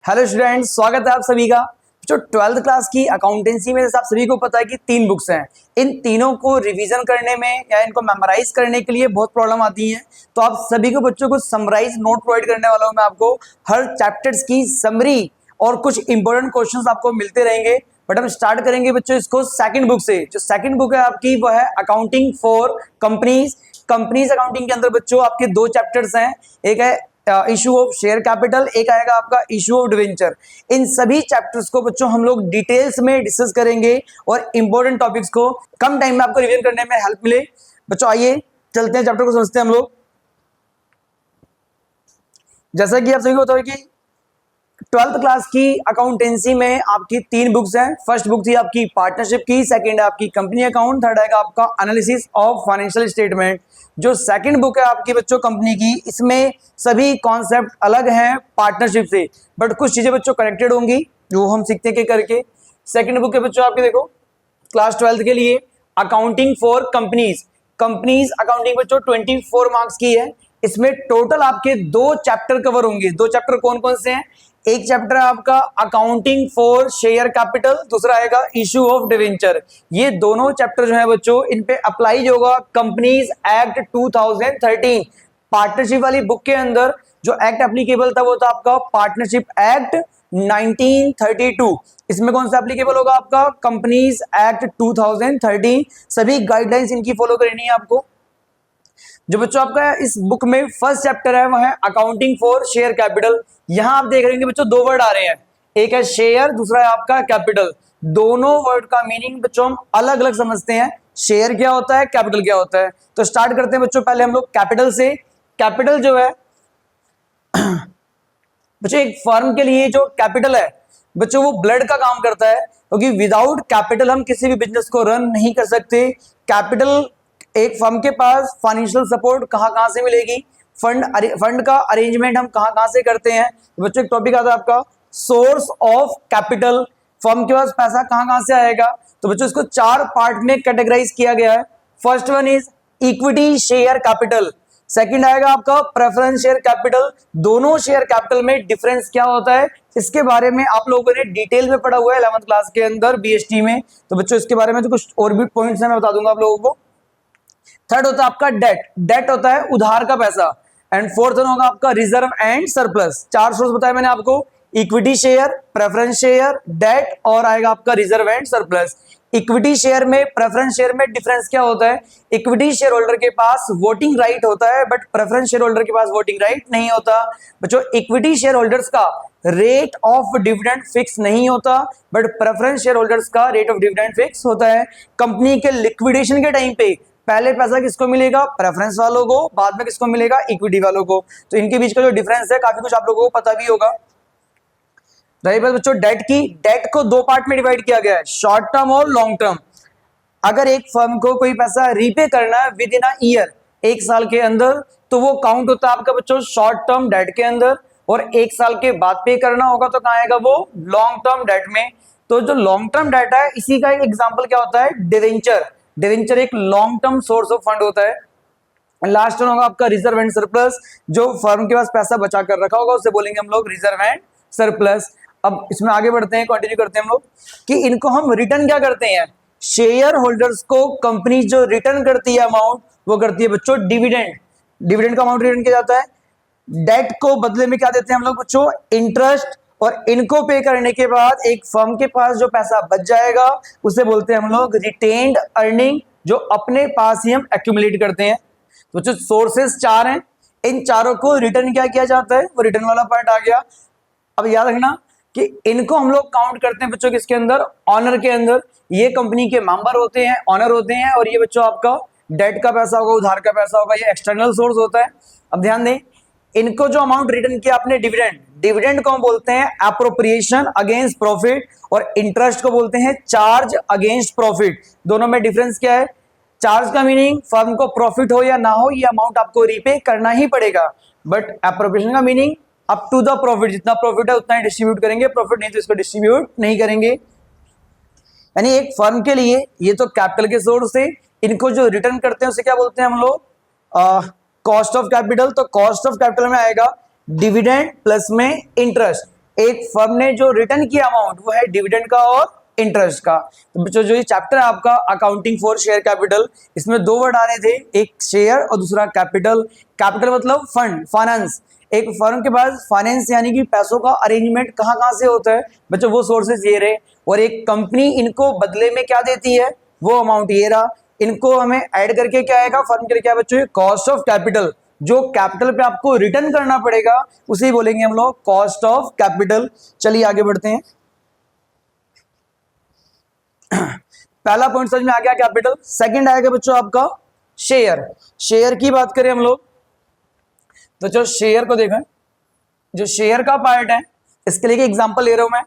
Hello students, स्वागत है आप सभी का। जो 12th क्लास की अकाउंटेंसी में जैसे आप सभी को पता है कि 3 बुक्स हैं। इन तीनों को रिवीजन करने में या इनको मेमोराइज करने के लिए बहुत प्रॉब्लम आती है। तो आप सभी को बच्चों को समराइज नोट प्रोवाइड करने वाला हूं मैं आपको। हर चैप्टर्स की समरी और कुछ इंपॉर्टेंट क्वेश्चंस आपको मिलते रहेंगे। बट हम स्टार्ट करेंगे बच्चों इसको सेकंड बुक से। जो सेकंड बुक है आपकी वो है accounting for companies. Companies accounting के अंदर बच्चों आपके 2 चैप्टर्स हैं। एक है इशू ऑफ शेयर कैपिटल, एक आएगा आपका इशू ऑफ डिवेंचर। इन सभी चैप्टर्स को बच्चों हम लोग डिटेल्स में डिस्कस करेंगे और इंपॉर्टेंट टॉपिक्स को कम टाइम में आपको रिवीजन करने में हेल्प मिले। बच्चों आइए चलते हैं, चैप्टर को समझते हैं हम लोग। जैसा कि आप सभी को पता है कि 12th क्लास की अकाउंटेंसी में आपकी 3 बुक्स हैं। फर्स्ट बुक थी आपकी पार्टनरशिप की, सेकंड है आपकी कंपनी अकाउंट, थर्ड आएगा आपका एनालिसिस ऑफ फाइनेंशियल स्टेटमेंट। जो सेकंड बुक है आपकी बच्चों कंपनी की, इसमें सभी कॉन्सेप्ट अलग हैं पार्टनरशिप से, बट कुछ चीजें बच्चों कनेक्टेड होंगी जो हम सीखते हैं करके। सेकंड बुक है बच्चों आपके, देखो क्लास 12th के लिए accounting for companies. Companies accounting बच्चों 24 मार्क्स की है। इसमें टोटल आपके 2 चैप्टर कवर होंगे। 2 चैप्टर कौन कौन से हैं? एक चैप्टर है आपका अकाउंटिंग फॉर शेयर कैपिटल, दूसरा आएगा इशू ऑफ डिवेंचर। ये दोनों चैप्टर जो है बच्चों इन पे अप्लाई जो होगा कंपनीज एक्ट 2013। पार्टनरशिप वाली बुक के अंदर जो एक्ट एप्लीकेबल था वो था आपका पार्टनरशिप एक्ट 1932। इसमें कौन सा एप्लीकेबल होगा? आपका कंपनीज एक्ट 2013। सभी गाइडलाइंस इनकी फॉलो करनी है आपको। जो बच्चों आपका इस बुक में फर्स्ट चैप्टर है वो है अकाउंटिंग फॉर शेयर कैपिटल। यहां आप देख रहे हैं बच्चों 2 वर्ड आ रहे हैं, एक है शेयर, दूसरा है आपका कैपिटल। दोनों वर्ड का मीनिंग बच्चों हम अलग अलग समझते हैं। शेयर क्या होता है, कैपिटल क्या होता है। तो स्टार्ट करते हैं बच्चों पहले हम लोग कैपिटल से। कैपिटल जो है बच्चों एक फर्म के लिए जो कैपिटल है बच्चों वो ब्लड का काम करता है, क्योंकि विदाउट कैपिटल हम किसी भी बिजनेस को रन नहीं कर सकते। कैपिटल एक फर्म के पास फाइनेंशियल सपोर्ट कहां से मिलेगी, फंड का अरेंजमेंट हम कहां से करते हैं। तो बच्चों एक टॉपिक आता है आपका सोर्स ऑफ कैपिटल। फर्म के पास पैसा कहां से आएगा। तो बच्चों इसको 4 पार्ट में कैटेगराइज किया गया है। First one is equity share capital, second आएगा आपका प्रेफरेंस शेयर कैपिटल। दोनों शेयर कैपिटल में डिफरेंस क्या होता है इसके बारे में आप लोगों ने डिटेल में पढ़ा हुआ है 11th क्लास के अंदर बीएसटी में। तो बच्चों इसके बारे में तो कुछ और भी पॉइंट्स हैं, मैं बता दूंगा आप लोगों को। थर्ड होता है आपका डेट। डेट होता है उधार का पैसा। एंड फोर्थ होगा आपका रिजर्व एंड सरप्लस। 4 सोर्स बताया मैंने आपको, equity share, preference share, debt और आएगा आपका reserve and surplus. Equity share में प्रेफरेंस शेयर में डिफरेंस क्या होता है? इक्विटी शेयर होल्डर के पास वोटिंग राइट होता है, बट प्रेफरेंस शेयर होल्डर के पास वोटिंग राइट नहीं होता। बच्चों इक्विटी शेयर होल्डर्स का रेट ऑफ डिविडेंड फिक्स नहीं होता, बट प्रेफरेंस शेयर होल्डर्स का रेट ऑफ डिविडेंड फिक्स होता है। कंपनी के लिक्विडेशन के टाइम पे पहले पैसा किसको मिलेगा? प्रेफरेंस वालों को, बाद में किसको मिलेगा? इक्विटी वालों को। तो इनके बीच का जो डिफरेंस है काफी कुछ आप लोगों को पता भी होगा। रही बात बच्चों डेट की, डेट को 2 पार्ट में डिवाइड किया गया है, शॉर्ट टर्म और लॉन्ग टर्म। अगर एक फर्म को कोई पैसा रीपे करना है विद इन अ ईयर, 1 साल के अंदर, तो वो काउंट होता है आपका बच्चों शॉर्ट टर्म डेट के अंदर। और 1 साल के बाद पे करना होगा तो कहां आएगा वो? लॉन्ग टर्म डेट में। तो जो लॉन्ग टर्म डेट है इसी का एक एग्जाम्पल क्या होता है? डिवेंचर। डिवेंचर एक long term source of fund होता है। लास्ट वन होगा आपका रिजर्व एंड सरप्लस। जो फर्म के पास पैसा बचा कर रखा होगा उसे बोलेंगे हम लोग रिजर्व एंड सरप्लस। अब इसमें आगे बढ़ते हैं, कंटिन्यू करते हैं हम लोग कि इनको हम रिटर्न क्या करते हैं। शेयर होल्डर्स को कंपनी जो रिटर्न करती है अमाउंट वो करती है बच्चों डिविडेंड। डिविडेंड का अमाउंट रिटर्न किया जाता है। डेट को बदले में क्या देते हैं हम लोग बच्चों? इंटरेस्ट। और इनको पे करने के बाद एक फर्म के पास जो पैसा बच जाएगा उसे बोलते हैं हम लोग रिटेन्ड अर्निंग, जो अपने पास ही हम एक्यूमुलेट करते हैं। तो जो सोर्सेस 4 हैं, इन चारों को रिटर्न क्या किया जाता है? वो रिटर्न वाला पार्ट आ गया। अब याद रखना कि इनको हम लोग काउंट करते हैं बच्चों किसके अंदर? ऑनर के अंदर। ये कंपनी के मेंबर होते हैं, ऑनर होते हैं, और ये बच्चों आपका डेट का पैसा होगा, उधार का पैसा होगा, ये एक्सटर्नल सोर्स होता है। अब ध्यान दें, इनको जो अमाउंट रिटर्न किया आपने डिविडेंड, डिविडेंड को हम बोलते हैं एप्रोप्रिएशन अगेंस्ट प्रॉफिट, और इंटरेस्ट को बोलते हैं चार्ज अगेंस्ट प्रॉफिट। दोनों में डिफरेंस क्या है? चार्ज का मीनिंग फर्म को प्रॉफिट हो या ना हो ये अमाउंट आपको रीपे करना ही पड़ेगा, बट एप्रोप्रिएशन का meaning up to the profit, जितना प्रॉफिट है उतना ही डिस्ट्रीब्यूट करेंगे, प्रॉफिट नहीं तो इसको डिस्ट्रीब्यूट नहीं करेंगे। यानी एक फर्म के लिए ये तो कैपिटल के सोर्स से, इनको जो रिटर्न करते हैं उसे क्या बोलते हैं हम लोग? Cost of capital. तो कॉस्ट ऑफ कैपिटल में आएगा डिविडेंड प्लस में इंटरेस्ट। एक फर्म ने जो रिटर्न किया अमाउंट वो है डिविडेंड का और इंटरेस्ट का। तो बच्चों जो ये चैप्टर है आपका अकाउंटिंग फॉर शेयर कैपिटल, इसमें दो वर्ड आ रहे थे, एक शेयर और दूसरा कैपिटल। कैपिटल मतलब फंड, फाइनेंस। एक फर्म के पास फाइनेंस यानी कि पैसों का अरेंजमेंट कहाँ कहाँ से होता है बच्चों, वो सोर्सेज ये रहे। और एक कंपनी इनको बदले में क्या देती है, वो अमाउंट ये रहा। इनको हमें ऐड करके क्या आएगा फर्म के लिए, क्या बच्चों, कॉस्ट ऑफ कैपिटल। जो कैपिटल पे आपको रिटर्न करना पड़ेगा उसे बोलेंगे हम लोग कॉस्ट ऑफ कैपिटल। चलिए आगे बढ़ते हैं। पहला पॉइंट समझ में आ गया कैपिटल। सेकंड आएगा बच्चों आपका शेयर। शेयर की बात करें हम लोग तो जो शेयर को देखें, जो शेयर का पार्ट है इसके लिए एग्जांपल ले रहा हूं मैं।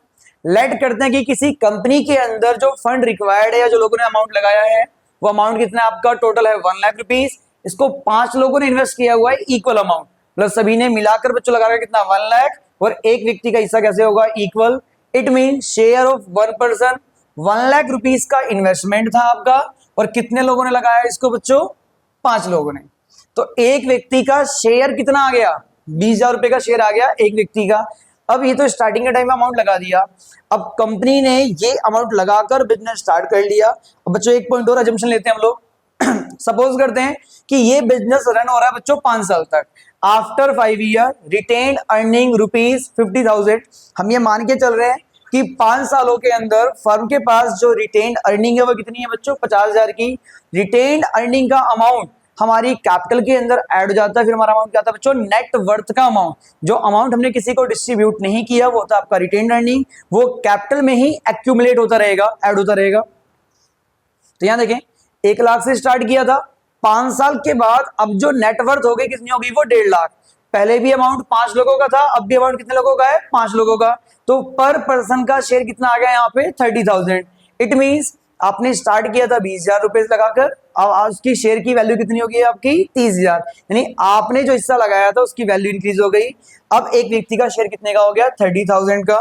लेट करते हैं कि किसी कंपनी के अंदर जो फंड रिक्वायर्ड है या जो लोगों ने अमाउंट लगाया है वो अमाउंट कितना आपका टोटल है 1 लाख रुपीस। इसको 5 लोगों ने इन्वेस्ट किया हुआ है इक्वल अमाउंट, प्लस सभी ने मिलाकर बच्चों लगा कितना 1 लाख, और एक व्यक्ति का हिस्सा कैसे होगा equal. It mean share of 1 person. 1 lakh rupees का इन्वेस्टमेंट था आपका और कितने लोगों ने लगाया इसको बच्चों, 5 लोगों ने। तो एक व्यक्ति का शेयर कितना आ गया, 20,000 रुपए का शेयर आ गया एक व्यक्ति का। अब ये तो स्टार्टिंग के टाइम में अमाउंट लगा दिया, अब कंपनी ने ये अमाउंट लगाकर बिजनेस स्टार्ट कर लिया। अब बच्चों एक पॉइंट और अजम्पशन लेते हैं हम लोग। सपोज करते हैं कि ये बिजनेस रन हो रहा है बच्चों 5 साल तक। After 5 year retained earning rupees 50,000। हम ये मान के चल रहे हैं कि 5 सालों के अंदर फर्म के पास जो रिटेन्ड अर्निंग है वो कितनी है बच्चों, 50,000 की। रिटेन्ड अर्निंग का अमाउंट हमारी कैपिटल के अंदर ऐड हो जाता है। फिर हमारा अमाउंट क्या आता है बच्चों, नेट वर्थ का अमाउंट। जो अमाउंट हमने किसी को डिस्ट्रीब्यूट नहीं किया वो होता है आपका रिटेन्ड अर्निंग, वो कैपिटल में ही एक्यूमुलेट होता रहेगा, ऐड होता रहेगा। तो यहां देखें 1 लाख से स्टार्ट किया था, 5 साल के बाद अब जो नेटवर्थ हो गई कितनी होगी, वो 1.5 लाख। पहले भी अमाउंट 5 लोगों का था, अब भी अमाउंट कितने लोगों का है, 5 लोगों का। तो पर पर्सन का शेयर कितना आ गया यहाँ पे 30,000। इट मींस आपने स्टार्ट किया था 20,000 रुपए लगाकर, अब उसकी शेयर की वैल्यू कितनी होगी आपकी 30,000, यानी आपने जो हिस्सा लगाया था उसकी वैल्यू इंक्रीज हो गई। अब एक व्यक्ति का शेयर कितने का हो गया 30,000 का।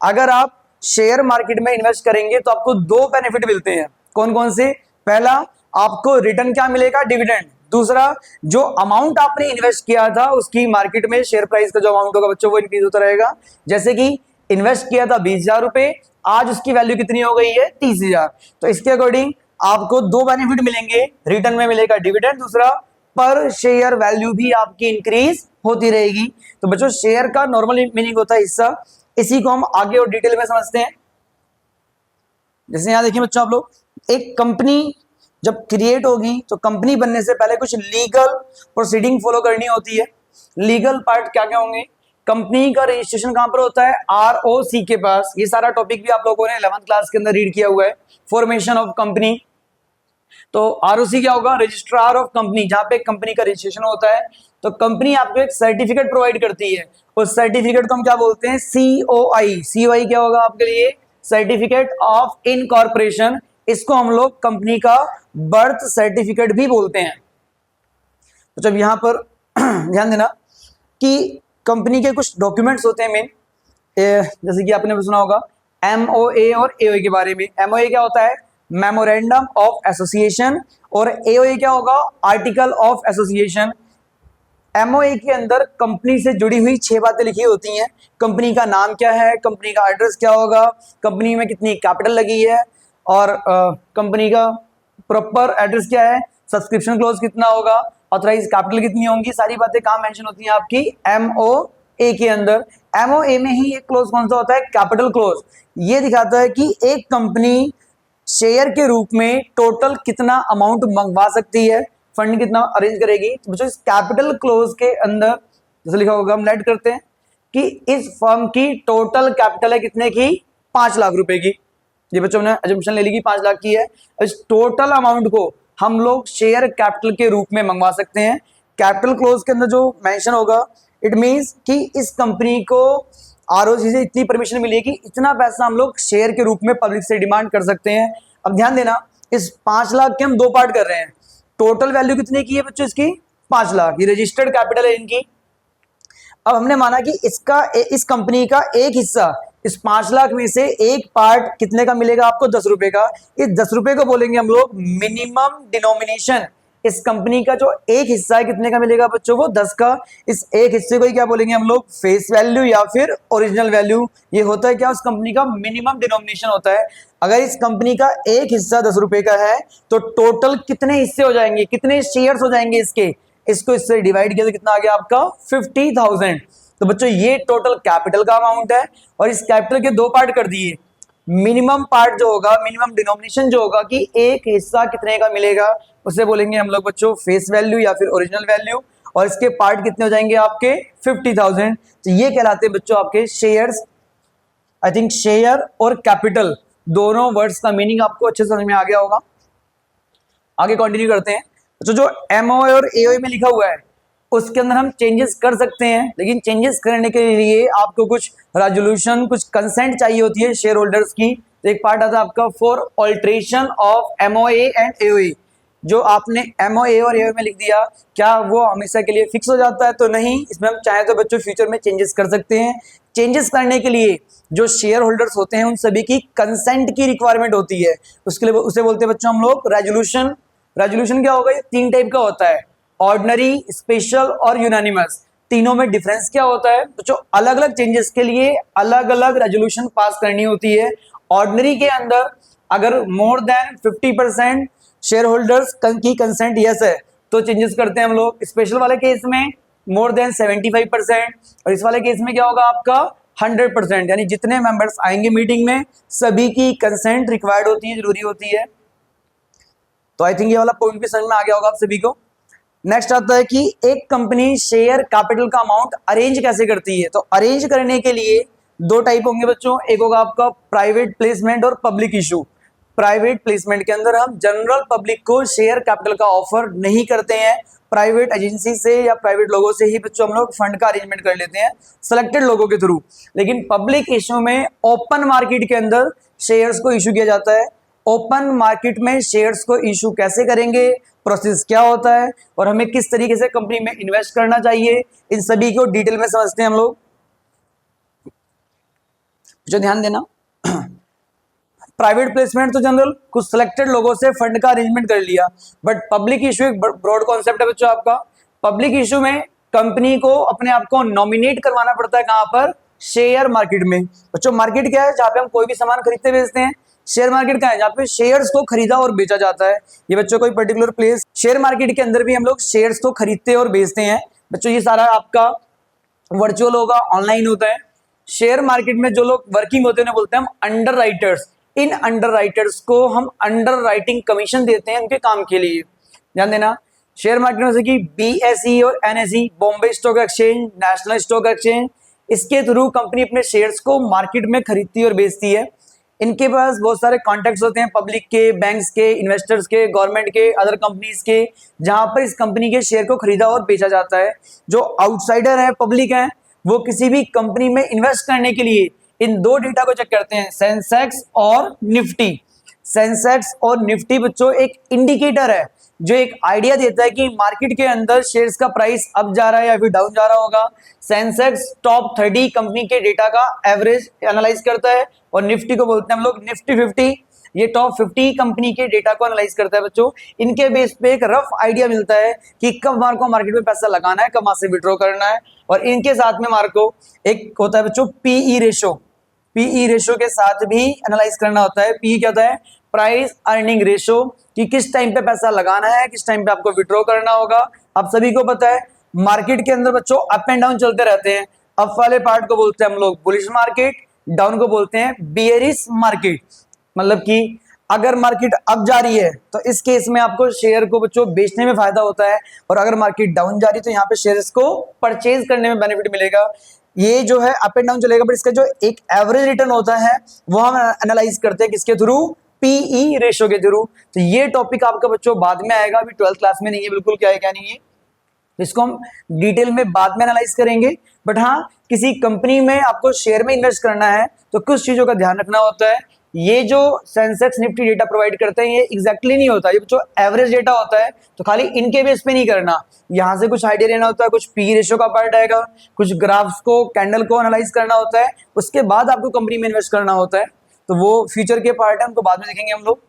अगर आप शेयर मार्केट में इन्वेस्ट करेंगे तो आपको 2 बेनिफिट मिलते हैं। कौन कौन से, पहला आपको रिटर्न क्या मिलेगा, डिविडेंड। दूसरा जो अमाउंट आपने इन्वेस्ट किया था उसकी मार्केट में शेयर प्राइस का जो अमाउंट होगा बच्चों वो इंक्रीज होता रहेगा। जैसे कि इन्वेस्ट किया था 20,000 रुपए, आज उसकी वैल्यू कितनी हो गई है 30,000। तो इसके अकॉर्डिंग आपको 2 बेनिफिट मिलेंगे, रिटर्न में मिलेगा डिविडेंड, दूसरा पर शेयर वैल्यू भी आपकी इंक्रीज होती रहेगी। तो बच्चों शेयर का नॉर्मल मीनिंग होता है हिस्सा। इसी को हम आगे और डिटेल में समझते हैं। जैसे यहां देखिए बच्चों आप लोग, एक कंपनी जब क्रिएट होगी तो कंपनी बनने से पहले कुछ लीगल प्रोसीडिंग फॉलो करनी होती है। लीगल पार्ट क्या क्या होंगे, कंपनी का रजिस्ट्रेशन कहां पर होता है, ROC के पास। ये सारा टॉपिक भी आप लोगों ने 11th क्लास के अंदर रीड किया हुआ है, फॉर्मेशन ऑफ कंपनी। तो ROC क्या होगा, रजिस्ट्रार ऑफ कंपनी, जहां पे कंपनी का रजिस्ट्रेशन होता है। तो कंपनी आपको एक सर्टिफिकेट प्रोवाइड करती है, उस सर्टिफिकेट को हम क्या बोलते हैं, COI। COI क्या होगा आपके लिए, सर्टिफिकेट ऑफ इनकॉर्पोरेशन। इसको हम लोग कंपनी का बर्थ सर्टिफिकेट भी बोलते हैं। तो जब यहां पर ध्यान देना कि कंपनी के कुछ डॉक्यूमेंट्स होते हैं मेन, जैसे कि आपने सुना होगा MOA और AOA के बारे में। MOA क्या होता है, मेमोरेंडम ऑफ एसोसिएशन, और AOA क्या होगा, आर्टिकल ऑफ एसोसिएशन। MOA के अंदर कंपनी से जुड़ी हुई 6 बातें लिखी होती हैं। कंपनी का नाम क्या है, कंपनी का एड्रेस क्या होगा, कंपनी में कितनी कैपिटल लगी है, और कंपनी का प्रॉपर एड्रेस क्या है, सब्सक्रिप्शन क्लोज कितना होगा, ऑथराइज कैपिटल कितनी होंगी, सारी बातें कहाँ मेंशन होती हैं आपकी MOA के अंदर। MOA में ही एक क्लोज कौन सा होता है, कैपिटल क्लोज। ये दिखाता है कि एक कंपनी शेयर के रूप में टोटल कितना अमाउंट मंगवा सकती है, फंड कितना अरेंज करेगी। तो बच्चों इस कैपिटल क्लोज के अंदर जैसे लिखा होगा, हम लेट करते हैं कि इस फर्म की टोटल कैपिटल है कितने की, 5 लाख रुपए की। ये बच्चों ने अजम्पशन ले ली कि 5 लाख की है। इस टोटल अमाउंट को हम लोग शेयर कैपिटल के रूप में मंगवा सकते हैं। कैपिटल क्लोज के अंदर जो मेंशन होगा, इट मींस कि इस कंपनी को ROC से इतनी परमिशन मिली है कि इतना पैसा हम लोग शेयर के रूप में पब्लिक से डिमांड कर सकते हैं। अब ध्यान देना, इस 5 लाख के हम 2 पार्ट कर रहे हैं। टोटल वैल्यू कितने की है बच्चों इसकी, 5 लाख, ये रजिस्टर्ड कैपिटल है इनकी। अब हमने माना कि इस कंपनी का एक हिस्सा, इस 5 लाख में से एक पार्ट कितने का मिलेगा आपको, 10 रुपए का। इस 10 रुपए को बोलेंगे हम लोग मिनिमम डिनोमिनेशन, इस कंपनी का जो एक हिस्सा है कितने का मिलेगा बच्चों, वो 10 का। इस एक हिस्से को ही क्या बोलेंगे हम लोग, फेस वैल्यू या फिर ओरिजिनल वैल्यू। ये होता है क्या, उस कंपनी का मिनिमम डिनोमिनेशन होता है। अगर इस कंपनी का एक हिस्सा 10 रुपए का है तो टोटल कितने हिस्से हो जाएंगे, कितने शेयर्स हो जाएंगे इसके, इसको इससे डिवाइड किया तो कितना आ गया आपका 50,000। तो बच्चों ये टोटल कैपिटल का अमाउंट है और इस कैपिटल के दो पार्ट कर दिए। मिनिमम पार्ट जो होगा, मिनिमम डिनोमिनेशन जो होगा कि एक हिस्सा कितने का मिलेगा, उसे बोलेंगे हम लोग बच्चों फेस वैल्यू या फिर ओरिजिनल वैल्यू। और इसके पार्ट कितने हो जाएंगे आपके 50,000। तो ये कहलाते हैं बच्चों आपके शेयर्स। आई थिंक शेयर और कैपिटल दोनों वर्ड्स का मीनिंग आपको अच्छे से समझ में आ गया होगा। आगे कंटिन्यू करते हैं। तो जो एमओए और एओए में लिखा हुआ है उसके अंदर हम चेंजेस कर सकते हैं, लेकिन चेंजेस करने के लिए आपको कुछ रेजोल्यूशन, कुछ कंसेंट चाहिए होती है शेयर होल्डर्स की। तो एक पार्ट आता है आपका for alteration of MOA and AOA. जो आपने एमओए और एओए में लिख दिया, क्या वो हमेशा के लिए फिक्स हो जाता है? तो नहीं, इसमें हम चाहे तो बच्चों फ्यूचर में चेंजेस कर सकते हैं। चेंजेस करने के लिए जो शेयर होल्डर्स होते हैं उन सभी की कंसेंट की रिक्वायरमेंट होती है। उसके लिए उसे बोलते हैं बच्चों हम लोग रेजोल्यूशन। रेजोल्यूशन क्या होगा, ये 3 टाइप का होता है, ऑर्डिनरी, स्पेशल और यूनानिमस। तीनों में डिफरेंस क्या होता है तो जो अलग अलग चेंजेस के लिए अलग अलग रेजोल्यूशन पास करनी होती है। ऑर्डिनरी के अंदर अगर मोर देन 50% शेयर होल्डर्स की कंसेंट यस है तो चेंजेस करते हैं हम लोग। स्पेशल वाले केस में मोर देन 75% और इस वाले केस में क्या होगा आपका 100%, यानी जितने मेंबर्स आएंगे मीटिंग में सभी की कंसेंट रिक्वायर्ड होती है, जरूरी होती है। तो आई थिंक ये वाला पॉइंट भी समझ में आ गया होगा आप सभी को। नेक्स्ट आता है कि एक कंपनी शेयर कैपिटल का अमाउंट अरेंज कैसे करती है। तो अरेंज करने के लिए 2 टाइप होंगे बच्चों, एक होगा आपका प्राइवेट प्लेसमेंट और पब्लिक इशू। प्राइवेट प्लेसमेंट के अंदर हम जनरल पब्लिक को शेयर कैपिटल का ऑफर नहीं करते हैं, प्राइवेट एजेंसी से या प्राइवेट लोगों से ही बच्चों हम लोग फंड का अरेंजमेंट कर लेते हैं सिलेक्टेड लोगों के थ्रू। लेकिन पब्लिक इशू में ओपन मार्केट के अंदर शेयर्स को इशू किया जाता है। ओपन मार्केट में शेयर्स को इशू कैसे करेंगे, प्रोसेस क्या होता है और हमें किस तरीके से कंपनी में इन्वेस्ट करना चाहिए, इन सभी को डिटेल में समझते हैं हम लोग। जो ध्यान देना, प्राइवेट प्लेसमेंट तो जनरल कुछ सिलेक्टेड लोगों से फंड का अरेंजमेंट कर लिया, बट पब्लिक इशू एक ब्रॉड कॉन्सेप्ट है बच्चों आपका। पब्लिक इशू में कंपनी को अपने आप को नॉमिनेट करवाना पड़ता है, कहां पर, शेयर मार्केट में। बच्चों मार्केट क्या है, जहां पे हम कोई भी सामान खरीदते बेचते हैं। शेयर मार्केट क्या है, जहाँ पे शेयर्स को खरीदा और बेचा जाता है। ये बच्चों कोई पर्टिकुलर प्लेस, शेयर मार्केट के अंदर भी हम लोग शेयर्स को खरीदते और बेचते हैं। बच्चों ये सारा आपका वर्चुअल होगा, ऑनलाइन होता है। शेयर मार्केट में जो लोग वर्किंग होते हैं उन्हें बोलते हैं हम under writers. In under writers को हम अंडर राइटिंग कमीशन देते हैं उनके काम के लिए। ध्यान देना, शेयर मार्केट में से कि BSE और NSE, Bombay stock exchange, national stock exchange, इसके थ्रू कंपनी अपने शेयर्स को मार्केट में खरीदती और बेचती है। इनके पास बहुत सारे कॉन्टैक्ट्स होते हैं, पब्लिक के, बैंक्स के, इन्वेस्टर्स के, गवर्नमेंट के, अदर कंपनीज के, जहां पर इस कंपनी के शेयर को खरीदा और बेचा जाता है। जो आउटसाइडर है, पब्लिक है, वो किसी भी कंपनी में इन्वेस्ट करने के लिए इन 2 डेटा को चेक करते हैं, सेंसेक्स और निफ्टी। सेंसेक्स और निफ्टी बच्चों एक इंडिकेटर है जो एक आइडिया देता है कि मार्केट के अंदर शेयर्स का प्राइस अप जा रहा है या फिर डाउन जा रहा होगा। सेंसेक्स टॉप 30 कंपनी के डेटा का एवरेज एनालाइज करता है और निफ्टी को बोलते हैं हम लोग निफ्टी 50। ये टॉप 50 कंपनी के डेटा को एनालाइज करता है बच्चों। इनके बेस पे एक रफ आइडिया मिलता है कि कब मार्क को मार्केट में पैसा लगाना है, कब वहां से विड्रॉ करना है। और इनके साथ में मार्क को एक होता है बच्चों पीई रेशो। पीई रेशो के साथ भी एनालाइज करना होता है। पीई क्या होता है, प्राइस अर्निंग रेशो, कि किस टाइम पे पैसा लगाना है, किस टाइम पे आपको विड्रॉ करना होगा। आप सभी को पता है मार्केट के अंदर बच्चों अप एंड डाउन चलते रहते हैं। अप वाले पार्ट को बोलते हैं हम लोग बुलिश मार्केट, डाउन को बोलते हैं बियरिश मार्केट। मतलब कि अगर मार्केट अप जा रही है तो इस केस में आपको शेयर को बच्चों बेचने में फायदा होता है, और अगर मार्केट डाउन जा रही है तो यहाँ पे शेयर्स को परचेज करने में बेनिफिट मिलेगा। ये जो है अप एंड डाउन चलेगा, बट इसका जो एक एवरेज रिटर्न होता है वो हम एनालाइज करते हैं किसके थ्रू, पीई रेशो के थ्रू। तो ये टॉपिक आपका बच्चों बाद में आएगा, अभी 12th क्लास में नहीं है बिल्कुल, क्या है क्या नहीं है, इसको हम डिटेल में बाद में एनालाइज करेंगे। बट हाँ, किसी कंपनी में आपको शेयर में इन्वेस्ट करना है तो कुछ चीजों का ध्यान रखना होता है। ये जो सेंसेक्स निफ्टी डेटा प्रोवाइड करते हैं ये एग्जैक्टली नहीं होता, ये जो एवरेज डेटा होता है, तो खाली इनके बेस पे नहीं करना, यहाँ से कुछ आइडिया लेना होता है, कुछ पी रेशियो का पार्ट आएगा, कुछ ग्राफ्स को, कैंडल को एनालाइज करना होता है, उसके बाद आपको कंपनी में इन्वेस्ट करना होता है। तो वो फ्यूचर के पार्ट है, उनको बाद में देखेंगे हम लोग।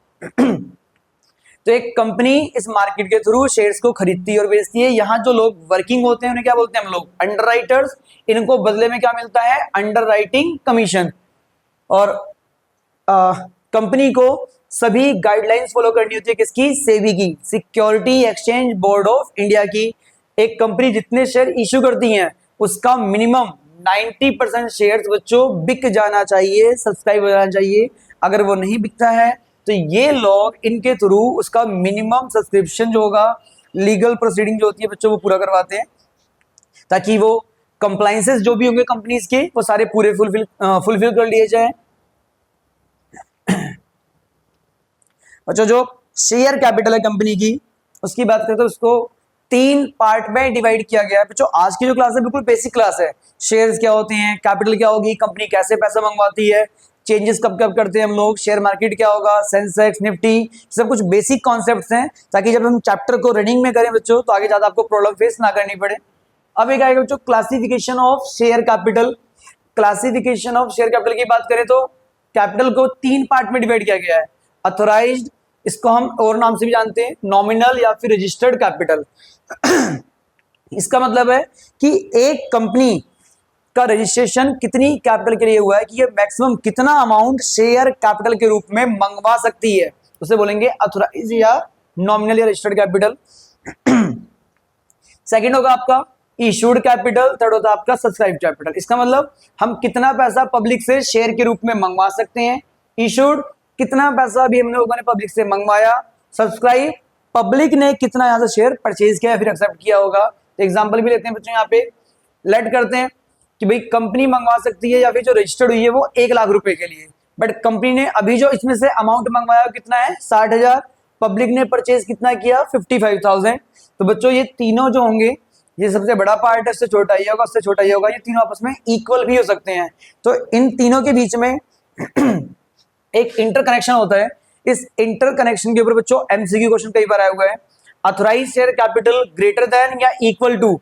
तो एक कंपनी इस मार्केट के थ्रू शेयर्स को खरीदती है और बेचती है। यहाँ जो लोग वर्किंग होते हैं उन्हें क्या बोलते हैं हम लोग? अंडरराइटर्स। इनको बदले में क्या मिलता है? Underwriting commission. और कंपनी को सभी गाइडलाइंस फॉलो करनी होती है, किसकी? सेबी की, security exchange board of India की। एक कंपनी जितने शेयर इश्यू करती है उसका मिनिमम 90% शेयर्स बच्चों बिक जाना चाहिए, सब्सक्राइब हो जाना चाहिए। अगर वो नहीं बिकता है तो ये लोग इनके थ्रू उसका मिनिमम सब्सक्रिप्शन जो होगा, लीगल प्रोसीडिंग जो होती है बच्चों, वो पूरा करवाते हैं, ताकि वो कंप्लायंसेस जो भी होंगे कंपनीज के वो सारे पूरे फुलफिल कर लिए जाए। बच्चों जो शेयर कैपिटल है कंपनी की, उसकी बात करें तो उसको 3 पार्ट में डिवाइड किया गया है। बच्चों आज की जो क्लास है बिल्कुल बेसिक क्लास है। शेयर्स क्या होते हैं, कैपिटल क्या होगी, कंपनी कैसे पैसा मंगवाती है, चेंजेस कब कब करते हैं हम लोग, शेयर मार्केट क्या होगा, सेंसेक्स, निफ्टी, सब कुछ बेसिक कॉन्सेप्ट्स हैं, ताकि जब हम चैप्टर को रनिंग में करें बच्चों तो आगे ज्यादा आपको प्रॉब्लम फेस ना करनी पड़े। अब एक आएगा बच्चों classification of share capital. Classification of share capital की बात करें तो कैपिटल को 3 पार्ट में डिवाइड किया गया है। अथोराइज्ड, इसको हम और नाम से भी जानते हैं, नॉमिनल या फिर रजिस्टर्ड कैपिटल। इसका मतलब है कि एक कंपनी का रजिस्ट्रेशन कितनी कैपिटल के लिए हुआ है, कि ये मैक्सिमम कितना अमाउंट शेयर कैपिटल के रूप में मंगवा सकती है, उसे बोलेंगे अथोराइज या नॉमिनल या रजिस्टर्ड कैपिटल। सेकंड होगा आपका इशूड कैपिटल, थर्ड होता है आपका सब्सक्राइब कैपिटल। इसका मतलब हम कितना पैसा पब्लिक से शेयर के रूप में मंगवा सकते हैं। इशूड, कितना पैसा भी हम लोगों ने पब्लिक से मंगवाया। सब्सक्राइब, पब्लिक ने कितना यहां से शेयर परचेज किया फिर एक्सेप्ट किया होगा। तो एग्जांपल भी लेते हैं बच्चों, यहाँ पे लेट करते हैं कि भाई कंपनी मंगवा सकती है या फिर जो रजिस्टर्ड हुई है वो 1 लाख रुपए के लिए, बट कंपनी ने अभी जो इसमें से अमाउंट मंगवाया कितना है? 60,000। पब्लिक ने परचेज कितना किया? 55,000। तो बच्चों ये तीनों जो होंगे, ये सबसे बड़ा पार्ट है, उससे छोटा ही होगा, उससे छोटा ही होगा, ये तीनों आपस में इक्वल भी हो सकते हैं। तो इन तीनों के बीच में एक इंटरकनेक्शन होता है। इस इंटरकनेक्शन के ऊपर बच्चों एमसीक्यू क्वेश्चन कई बार आया हुआ है। Authorised share capital greater than या equal to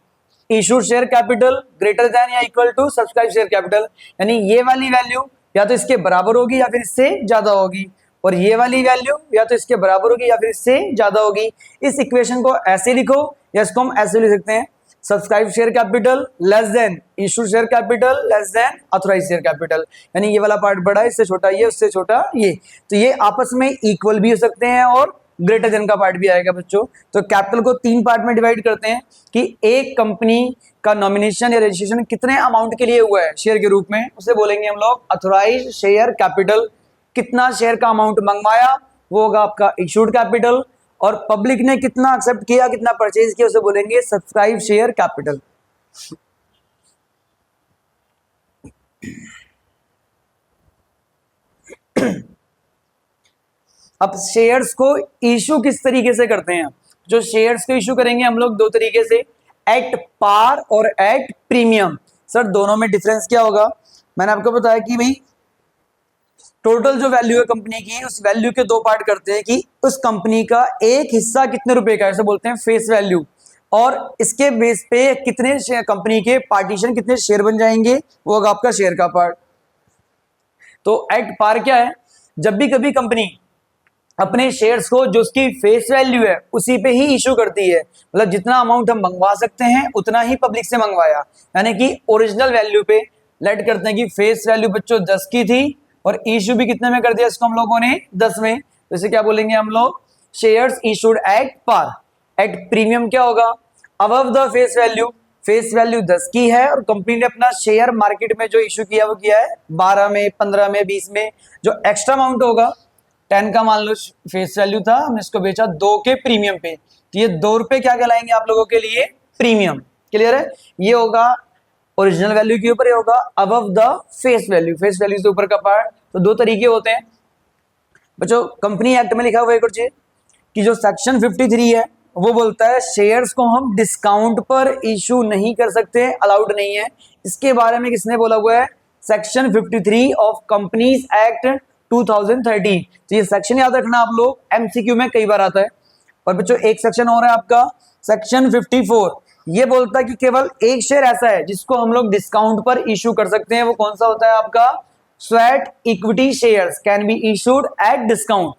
issued share capital greater than या equal to subscribe share capital, यानी ये वाली वैल्यू या तो इसके बराबर होगी या फिर इससे ज्यादा होगी, और ये वाली वैल्यू या तो इसके बराबर होगी या फिर इससे ज्यादा होगी। इस इक्वेशन को ऐसे लिखो या इसको हम ऐसे लिख सकते हैं, subscribe share capital less than issue share capital less than authorise share capital, यानी ये वाला पार्ट बड़ा है, इससे छोटा ये, उससे छोटा ये, तो ये आपस में इक्वल भी हो सकते हैं और ग्रेटर देन का पार्ट भी आएगा बच्चों। तो कैपिटल को 3 पार्ट में डिवाइड करते हैं कि एक कंपनी का नॉमिनेशन या रजिस्ट्रेशन कितने अमाउंट के लिए हुआ है शेयर के रूप में, उसे बोलेंगे हम लोग अथोराइज शेयर कैपिटल। कितना शेयर का अमाउंट मंगवाया वो होगा आपका इशूड कैपिटल, और पब्लिक ने कितना एक्सेप्ट किया, कितना परचेज किया, उसे बोलेंगे सब्सक्राइब शेयर कैपिटल। अब शेयर्स को इशू किस तरीके से करते हैं? जो शेयर्स को इशू करेंगे हम लोग 2 तरीके से, एट पार और एट प्रीमियम। सर दोनों में डिफरेंस क्या होगा? मैंने आपको बताया कि भाई टोटल जो वैल्यू है कंपनी की, उस वैल्यू के 2 पार्ट करते हैं कि उस कंपनी का एक हिस्सा कितने रुपए का है, ऐसे बोलते हैं फेस वैल्यू, और इसके बेस पे कितने शेयर कंपनी के पार्टीशन, कितने शेयर बन जाएंगे, वो होगा आपका शेयर का पार्ट। तो एट पार क्या है? जब भी कभी कंपनी अपने शेयर्स को जो उसकी फेस वैल्यू है उसी पे ही इशू करती है, मतलब जितना अमाउंट हम मंगवा सकते हैं उतना ही पब्लिक से मंगवाया, यानी कि ओरिजिनल वैल्यू पे लेट करते हैं कि फेस वैल्यू बच्चों 10 की थी और इशू भी कितने में कर दिया इसको हम लोगों ने? 10 में। तो इसे क्या बोलेंगे हम लोग? Shares issued at par. At premium क्या होगा? Above the face value, face value 10 की है और कंपनी ने अपना शेयर मार्केट में जो इशू किया वो किया है 12 में, 15 में, 20 में, जो एक्स्ट्रा अमाउंट होगा 10 का मान लो फेस वैल्यू था, हमने इसको बेचा 2 के प्रीमियम पे, तो ये 2 रुपए क्या कहलाएंगे आप लोगों के लिए? प्रीमियम। क्लियर है? ये होगा ओरिजिनल वैल्यू के ऊपर, ये होगा above the face value, face value से ऊपर का पार्ट। तो 2 तरीके होते हैं बच्चों। कंपनी एक्ट में लिखा हुआ है एक और चीज कि जो सेक्शन 53 है वो बोलता है शेयर्स को हम डिस्काउंट पर इशू नहीं कर सकते, अलाउड नहीं है। इसके बारे में किसने बोला हुआ है? Section 53 of companies act 2013। तो ये सेक्शन याद रखना आप लोग, एमसीक्यू में कई बार आता है। और बच्चों एक सेक्शन और है आपका सेक्शन 54, ये बोलता है कि केवल एक शेयर ऐसा है जिसको हम लोग डिस्काउंट पर इशू कर सकते हैं। वो कौन सा होता है आपका? Sweat equity shares can be issued at discount.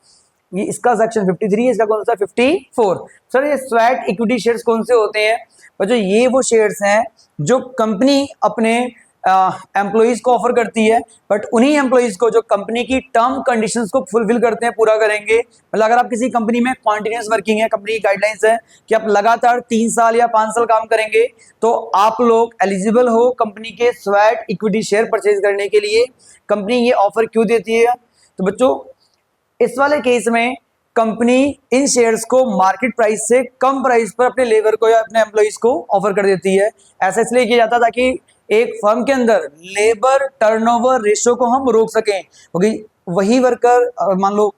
ये इसका सेक्शन 53 है, इसका कौन सा 54। सर ये स्वैट इक्विटी शेयर्स कौन से होते हैं बच्चों? ये वो शेयर्स हैं जो कंपनी अपने एम्प्लॉइज को ऑफर करती है, बट उन्हीं एम्प्लॉइज को जो कंपनी की टर्म कंडीशंस को फुलफिल करते हैं, पूरा करेंगे। मतलब अगर आप किसी कंपनी में कॉन्टिन्यूस वर्किंग है, कंपनी की गाइडलाइंस है कि आप लगातार 3 साल या 5 साल काम करेंगे, तो आप लोग एलिजिबल हो कंपनी के स्वैट इक्विटी शेयर परचेज करने के लिए। कंपनी ये ऑफर क्यों देती है? तो बच्चों इस वाले केस में कंपनी इन शेयर्स को मार्केट प्राइस से कम प्राइस पर अपने लेबर को या अपने एम्प्लॉइज को ऑफर कर देती है। ऐसा इसलिए किया जाता ताकि एक फर्म के अंदर लेबर टर्नओवर रेशियो को हम रोक सकें, क्योंकि वही वर्कर मान लो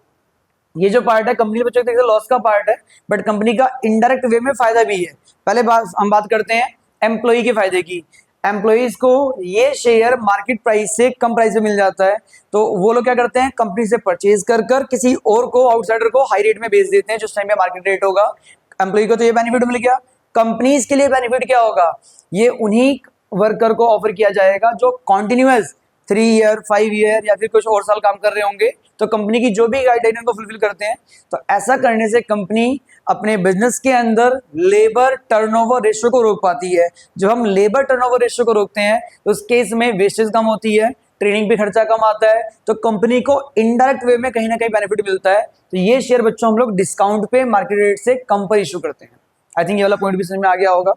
ये जो पार्ट है कंपनी बच्चों के लॉस का पार्ट है, बट कंपनी का इनडायरेक्ट वे में फायदा भी है। पहले हम बात करते हैं एम्प्लॉई के फायदे की। एम्प्लॉइज को ये शेयर मार्केट प्राइस से कम प्राइस में मिल जाता है, तो वो लोग क्या करते हैं, कंपनी से परचेज कर कर किसी और को, आउटसाइडर को हाई रेट में बेच देते हैं, जिस टाइम में मार्केट रेट होगा। एम्प्लॉई को तो ये बेनिफिट मिल गया। कंपनीज के लिए बेनिफिट क्या होगा? ये उन्हीं वर्कर को ऑफर किया जाएगा जो कॉन्टिन्यूअस 3 ईयर 5 ईयर या फिर कुछ और साल काम कर रहे होंगे, तो कंपनी की जो भी गाइडलाइन उनको फुलफिल करते हैं। तो ऐसा करने से कंपनी अपने बिजनेस के अंदर लेबर टर्नओवर रेशियो को रोक पाती है। जब हम लेबर टर्नओवर रेशियो को रोकते हैं तो उस केस में वेस्टेज कम होती है, ट्रेनिंग पे खर्चा कम आता है, तो कंपनी को इनडायरेक्ट वे में कहीं ना कहीं बेनिफिट मिलता है। तो ये शेयर बच्चों हम लोग डिस्काउंट पे मार्केट रेट से कम पर इशू करते हैं। आई थिंक ये वाला पॉइंट भी समझ में आ गया होगा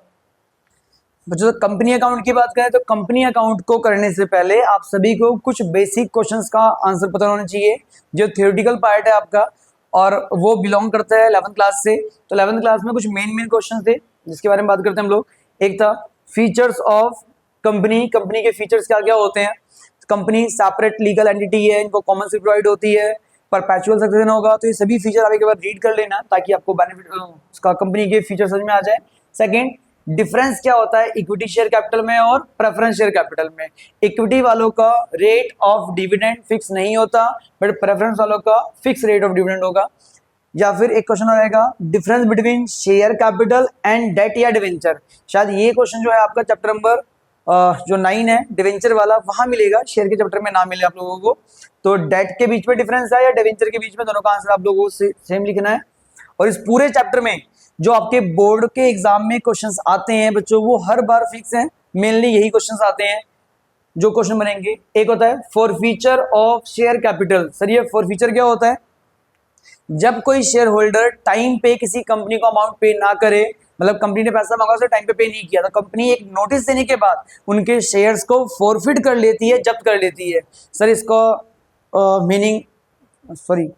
बच्चों। कंपनी अकाउंट की बात करें तो कंपनी अकाउंट को करने से पहले आप सभी को कुछ बेसिक क्वेश्चंस का आंसर पता होना चाहिए, जो थियोरेटिकल पार्ट है आपका, और वो बिलोंग करता है 11th क्लास से। तो 11th क्लास में कुछ मेन क्वेश्चन थे जिसके बारे में बात करते हैं हम लोग। एक था फीचर्स ऑफ कंपनी, कंपनी के फीचर्स क्या क्या होते हैं। कंपनी सेपरेट लीगल एंटिटी है, इनको कॉमन सी प्रोवाइड होती है, परपेचुअल सक्सेशन होगा। तो ये सभी फीचर आप एक बार रीड कर लेना ताकि आपको बेनिफिट उसका कंपनी के फीचर समझ में आ जाए। सेकंड, डिफरेंस क्या होता है इक्विटी शेयर कैपिटल में और प्रेफरेंस शेयर कैपिटल में। इक्विटी वालों का रेट ऑफ डिविडेंड फिक्स नहीं होता, बट प्रेफरेंस वालों का फिक्स रेट ऑफ डिविडेंड होगा। या फिर एक क्वेश्चन रहेगा difference between share capital and debt या डिवेंचर। शायद ये क्वेश्चन जो है आपका चैप्टर नंबर जो 9 है डिवेंचर वाला, वहां मिलेगा, शेयर के चैप्टर में ना मिले आप लोगों को। तो डेट के बीच में डिफरेंस है या डिवेंचर के बीच में, दोनों का आंसर आप लोगों को सेम लिखना है। और इस पूरे चैप्टर में जो आपके बोर्ड के एग्जाम में क्वेश्चंस आते हैं बच्चों, वो हर बार फिक्स हैं, मेनली यही क्वेश्चंस आते हैं जो क्वेश्चन बनेंगे। एक होता है forfeiture of share capital. Sir ये फॉरफीचर क्या होता है? जब कोई शेयर होल्डर टाइम पे किसी कंपनी को अमाउंट पे ना करे, मतलब कंपनी ने पैसा मांगा उसे टाइम पे नहीं किया, तो कंपनी एक नोटिस देने के बाद उनके शेयर्स को फॉरफिट कर लेती है, जब्त कर लेती है। सर इसका मीनिंग, सॉरी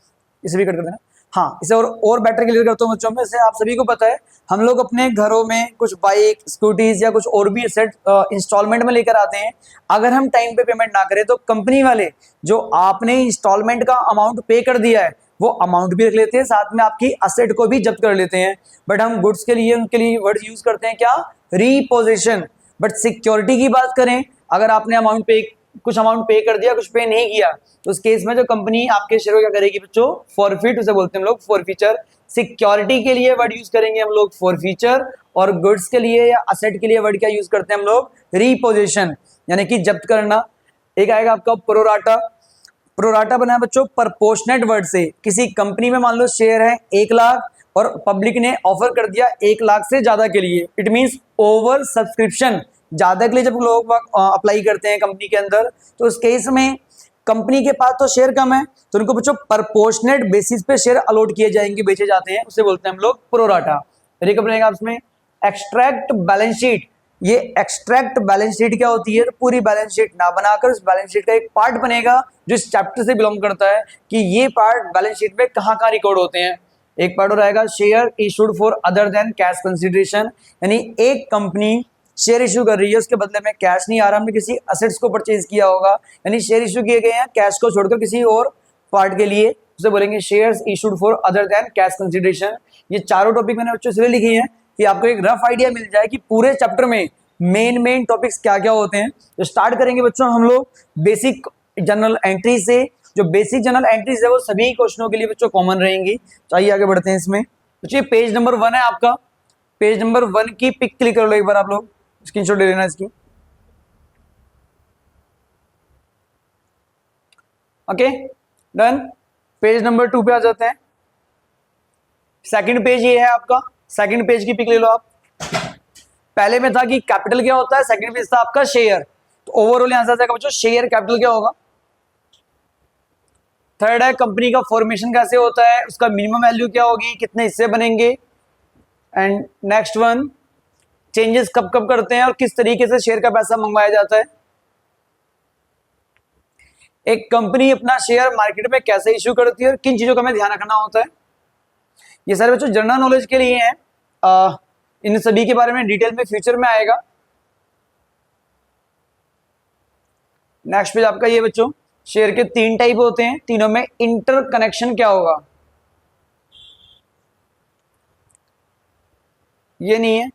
इसे भी कट कर देना। हाँ, इसे और बेटर क्लियर करता हूँ बच्चों में। जैसे आप सभी को पता है हम लोग अपने घरों में कुछ बाइक, स्कूटीज या कुछ और भी एसेट इंस्टॉलमेंट में लेकर आते हैं। अगर हम टाइम पे पेमेंट ना करें तो कंपनी वाले जो आपने इंस्टॉलमेंट का अमाउंट पे कर दिया है वो अमाउंट भी रख लेते हैं, साथ में आपकी असेट को भी जब्त कर लेते हैं। बट हम गुड्स के लिए उनके लिए वर्ड यूज करते हैं क्या? रीपोजिशन। बट सिक्योरिटी की बात करें, अगर आपने कुछ अमाउंट पे कर दिया, कुछ पे नहीं किया, तो उस केस में जो कंपनी आपके शेयर को क्या करेगी बच्चों? फॉरफिट, उसे बोलते हैं हम लोग फॉरफीचर। सिक्योरिटी के लिए वर्ड यूज करेंगे हम लोग फॉरफीचर, और गुड्स के लिए या असेट के लिए वर्ड क्या यूज करते हैं हम लोग? रीपोजिशन, यानी कि जब्त करना। एक आएगा आपका प्रोराटा। प्रोराटा बना है बच्चों प्रपोर्शनेट वर्ड से। किसी कंपनी में मान लो शेयर है 1 लाख और पब्लिक ने ऑफर कर दिया 1 लाख से ज्यादा के लिए, इट मींस ओवर सब्सक्रिप्शन। ज्यादा के लिए जब लोग अप्लाई करते हैं कंपनी के अंदर, तो उस केस में कंपनी के पास तो शेयर कम है, तो उनको बच्चों प्रपोर्शनेट बेसिस पे शेयर अलॉट किए जाएंगे, बेचे जाते हैं, उसे बोलते हैं हम लोग प्रोराटा। कब रहेगा उसमें एक्सट्रैक्ट बैलेंस शीट। ये एक्सट्रैक्ट बैलेंस शीट क्या होती है? तो पूरी बैलेंस शीट ना बनाकर उस बैलेंस शीट का एक पार्ट बनेगा जो इस चैप्टर से बिलोंग करता है कि ये पार्ट बैलेंस शीट में कहाँ कहाँ रिकॉर्ड होते हैं। एक पार्ट हो रहेगा share issued for other than cash consideration, यानी एक कंपनी शेयर इशू कर रही है, उसके बदले में कैश नहीं आ रहा, हमने किसी असेट्स को परचेज किया होगा, यानी शेयर इशू किए गए हैं कैश को छोड़कर किसी और पार्ट के लिए, उसे बोलेंगे shares issued for other than cash consideration. ये चारों टॉपिक मैंने बच्चों इसलिए लिखी है कि आपको एक रफ आइडिया मिल जाए कि पूरे चैप्टर में मेन टॉपिक्स क्या क्या होते हैं। तो स्टार्ट करेंगे बच्चों हम लोग बेसिक जनरल एंट्री से। जो बेसिक जनरल एंट्रीज है वो सभी क्वेश्चनों के लिए बच्चों कॉमन रहेंगी। चाहिए आगे बढ़ते हैं इसमें। बच्चों पेज नंबर 1 है आपका, पेज नंबर 1 की पिक क्लिक कर लो एक बार, आप लोग स्क्रीनशॉट ले लेना इसकी। Okay done. पेज नंबर 2 पे आ जाते हैं। सेकंड पेज ये है आपका, सेकंड पेज की पिक ले लो आप। पहले में था कि कैपिटल क्या होता है, सेकंड पेज था आपका शेयर। तो ओवरऑल यहां से आ जाएगा बच्चों शेयर कैपिटल क्या होगा। थर्ड है कंपनी का फॉर्मेशन कैसे होता है, उसका मिनिमम वैल्यू क्या होगी, कितने हिस्से बनेंगे। एंड नेक्स्ट वन चेंजेस कब कब करते हैं और किस तरीके से शेयर का पैसा मंगवाया जाता है। एक कंपनी अपना शेयर मार्केट में कैसे इश्यू करती है और किन चीजों का हमें ध्यान रखना होता है। ये सारे बच्चों जनरल नॉलेज के लिए हैं, इन सभी के बारे में डिटेल में फ्यूचर में आएगा। नेक्स्ट पेज आपका ये बच्चों, शेयर के 3 टाइप होते हैं, तीनों में इंटर कनेक्शन क्या होगा, ये नहीं है।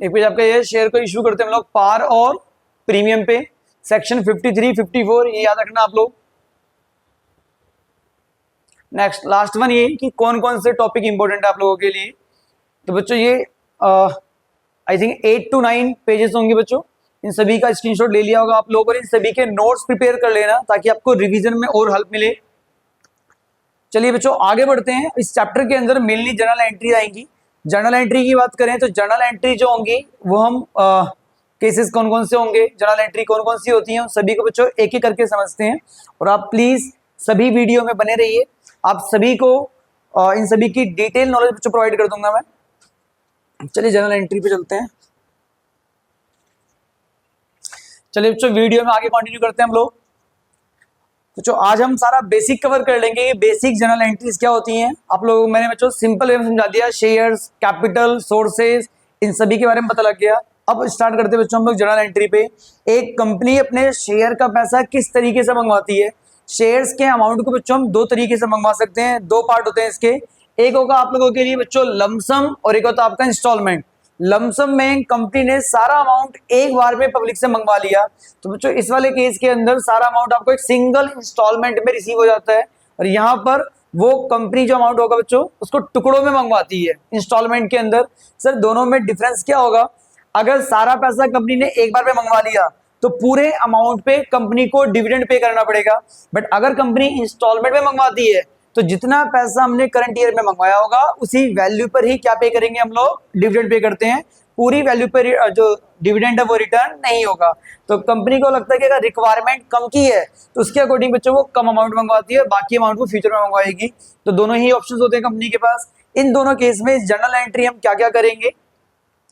एक पेज आपका ये शेयर को इश्यू करते हैं हम लोग पार और प्रीमियम पे, सेक्शन 53, 54 ये याद रखना आप लोग। नेक्स्ट लास्ट वन ये कि कौन कौन से टॉपिक इंपॉर्टेंट है आप लोगों के लिए। तो बच्चों ये आई थिंक 8 to 9 पेजेस होंगे बच्चों, इन सभी का स्क्रीनशॉट ले लिया होगा आप लोगों ने, इन सभी के नोट्स प्रिपेयर कर लेना ताकि आपको रिवीजन में और हेल्प मिले। चलिए बच्चों आगे बढ़ते हैं। इस चैप्टर के अंदर मेनली जर्नल एंट्री आएंगी। जर्नल एंट्री की बात करें तो जर्नल एंट्री जो होंगी वो हम केसेस कौन कौन से होंगे, जर्नल एंट्री कौन कौन सी होती हैं, सभी को बच्चों एक एक करके समझते हैं। और आप प्लीज सभी वीडियो में बने रहिए, आप सभी को इन सभी की डिटेल नॉलेज बच्चों प्रोवाइड कर दूंगा मैं। चलिए जर्नल एंट्री पे चलते हैं। चलिए बच्चों वीडियो में आगे कंटिन्यू करते हैं हम लोग। तो आज हम सारा बेसिक कवर कर लेंगे, ये बेसिक जर्नल एंट्रीज क्या होती हैं आप लोगों को मैंने बच्चों सिंपल वे में समझा दिया। शेयर्स, कैपिटल, सोर्सेज, इन सभी के बारे में पता लग गया। अब स्टार्ट करते हैं बच्चों हम लोग जर्नल एंट्री पे। एक कंपनी अपने शेयर का पैसा किस तरीके से मंगवाती है। शेयर्स के अमाउंट को बच्चों हम 2 तरीके से मंगवा सकते हैं, 2 पार्ट होते हैं इसके। एक होगा आप लोगों के लिए बच्चों लमसम और एक होता है आपका इंस्टॉलमेंट। लमसम में कंपनी ने सारा अमाउंट एक बार में पब्लिक से मंगवा लिया, तो बच्चों इस वाले केस के अंदर सारा अमाउंट आपको एक सिंगल इंस्टॉलमेंट में रिसीव हो जाता है। और यहाँ पर वो कंपनी जो अमाउंट होगा बच्चों उसको टुकड़ों में मंगवाती है इंस्टॉलमेंट के अंदर। सर दोनों में डिफरेंस क्या होगा, अगर सारा पैसा कंपनी ने एक बार में मंगवा लिया तो पूरे अमाउंट पे कंपनी को डिविडेंड पे करना पड़ेगा। बट अगर कंपनी इंस्टॉलमेंट में मंगवाती है तो जितना पैसा हमने करंट ईयर में मंगवाया होगा उसी वैल्यू पर ही क्या पे करेंगे हम लोग, डिविडेंड पे करते हैं। पूरी वैल्यू पर जो डिविडेंड है वो रिटर्न नहीं होगा। तो कंपनी को लगता है कि अगर रिक्वायरमेंट कम की है तो उसके अकॉर्डिंग बच्चों वो कम अमाउंट मंगवाती है, बाकी अमाउंट वो फ्यूचर में मंगवाएगी। तो दोनों ही ऑप्शन होते हैं कंपनी के पास। इन दोनों केस में जर्नल एंट्री हम क्या क्या करेंगे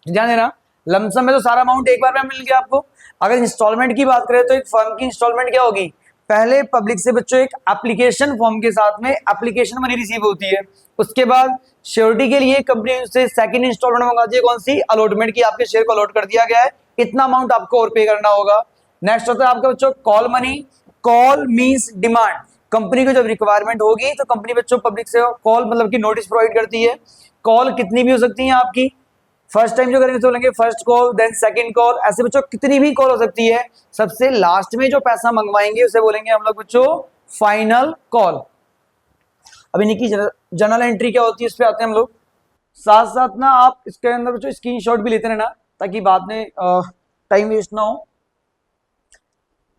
ध्यान देना। लमसम में तो सारा अमाउंट एक बार में मिल गया आपको। अगर इंस्टॉलमेंट की बात करें तो एक फर्म की इंस्टॉलमेंट क्या होगी, पहले पब्लिक से बच्चों एक एप्लीकेशन फॉर्म के साथ में एप्लीकेशन मनी रिसीव होती है। उसके बाद श्योरिटी के लिए कंपनी से सेकंड इंस्टॉलमेंट मंगाती है, कौन सी, अलॉटमेंट की, आपके शेयर को अलॉट कर दिया गया है, इतना अमाउंट आपको और पे करना होगा। नेक्स्ट होता है आपका बच्चों call money. Call means demand. Company को जब रिक्वायरमेंट होगी तो कंपनी बच्चों पब्लिक से कॉल मतलब कि नोटिस प्रोवाइड करती है। कॉल कितनी भी हो सकती है आपकी, फर्स्ट टाइम जो करेंगे तो बोलेंगे first call, then second call, ऐसे बच्चों कितनी भी कॉल हो सकती है। सबसे लास्ट में जो पैसा मंगवाएंगे उसे बोलेंगे हम लोग बच्चों फाइनल कॉल। अब इनकी जर्नल एंट्री क्या होती है इस पे आते हैं हम लोग। साथ साथ ना आप इसके अंदर बच्चों स्क्रीनशॉट भी लेते रहना ताकि बाद में टाइम वेस्ट ना हो।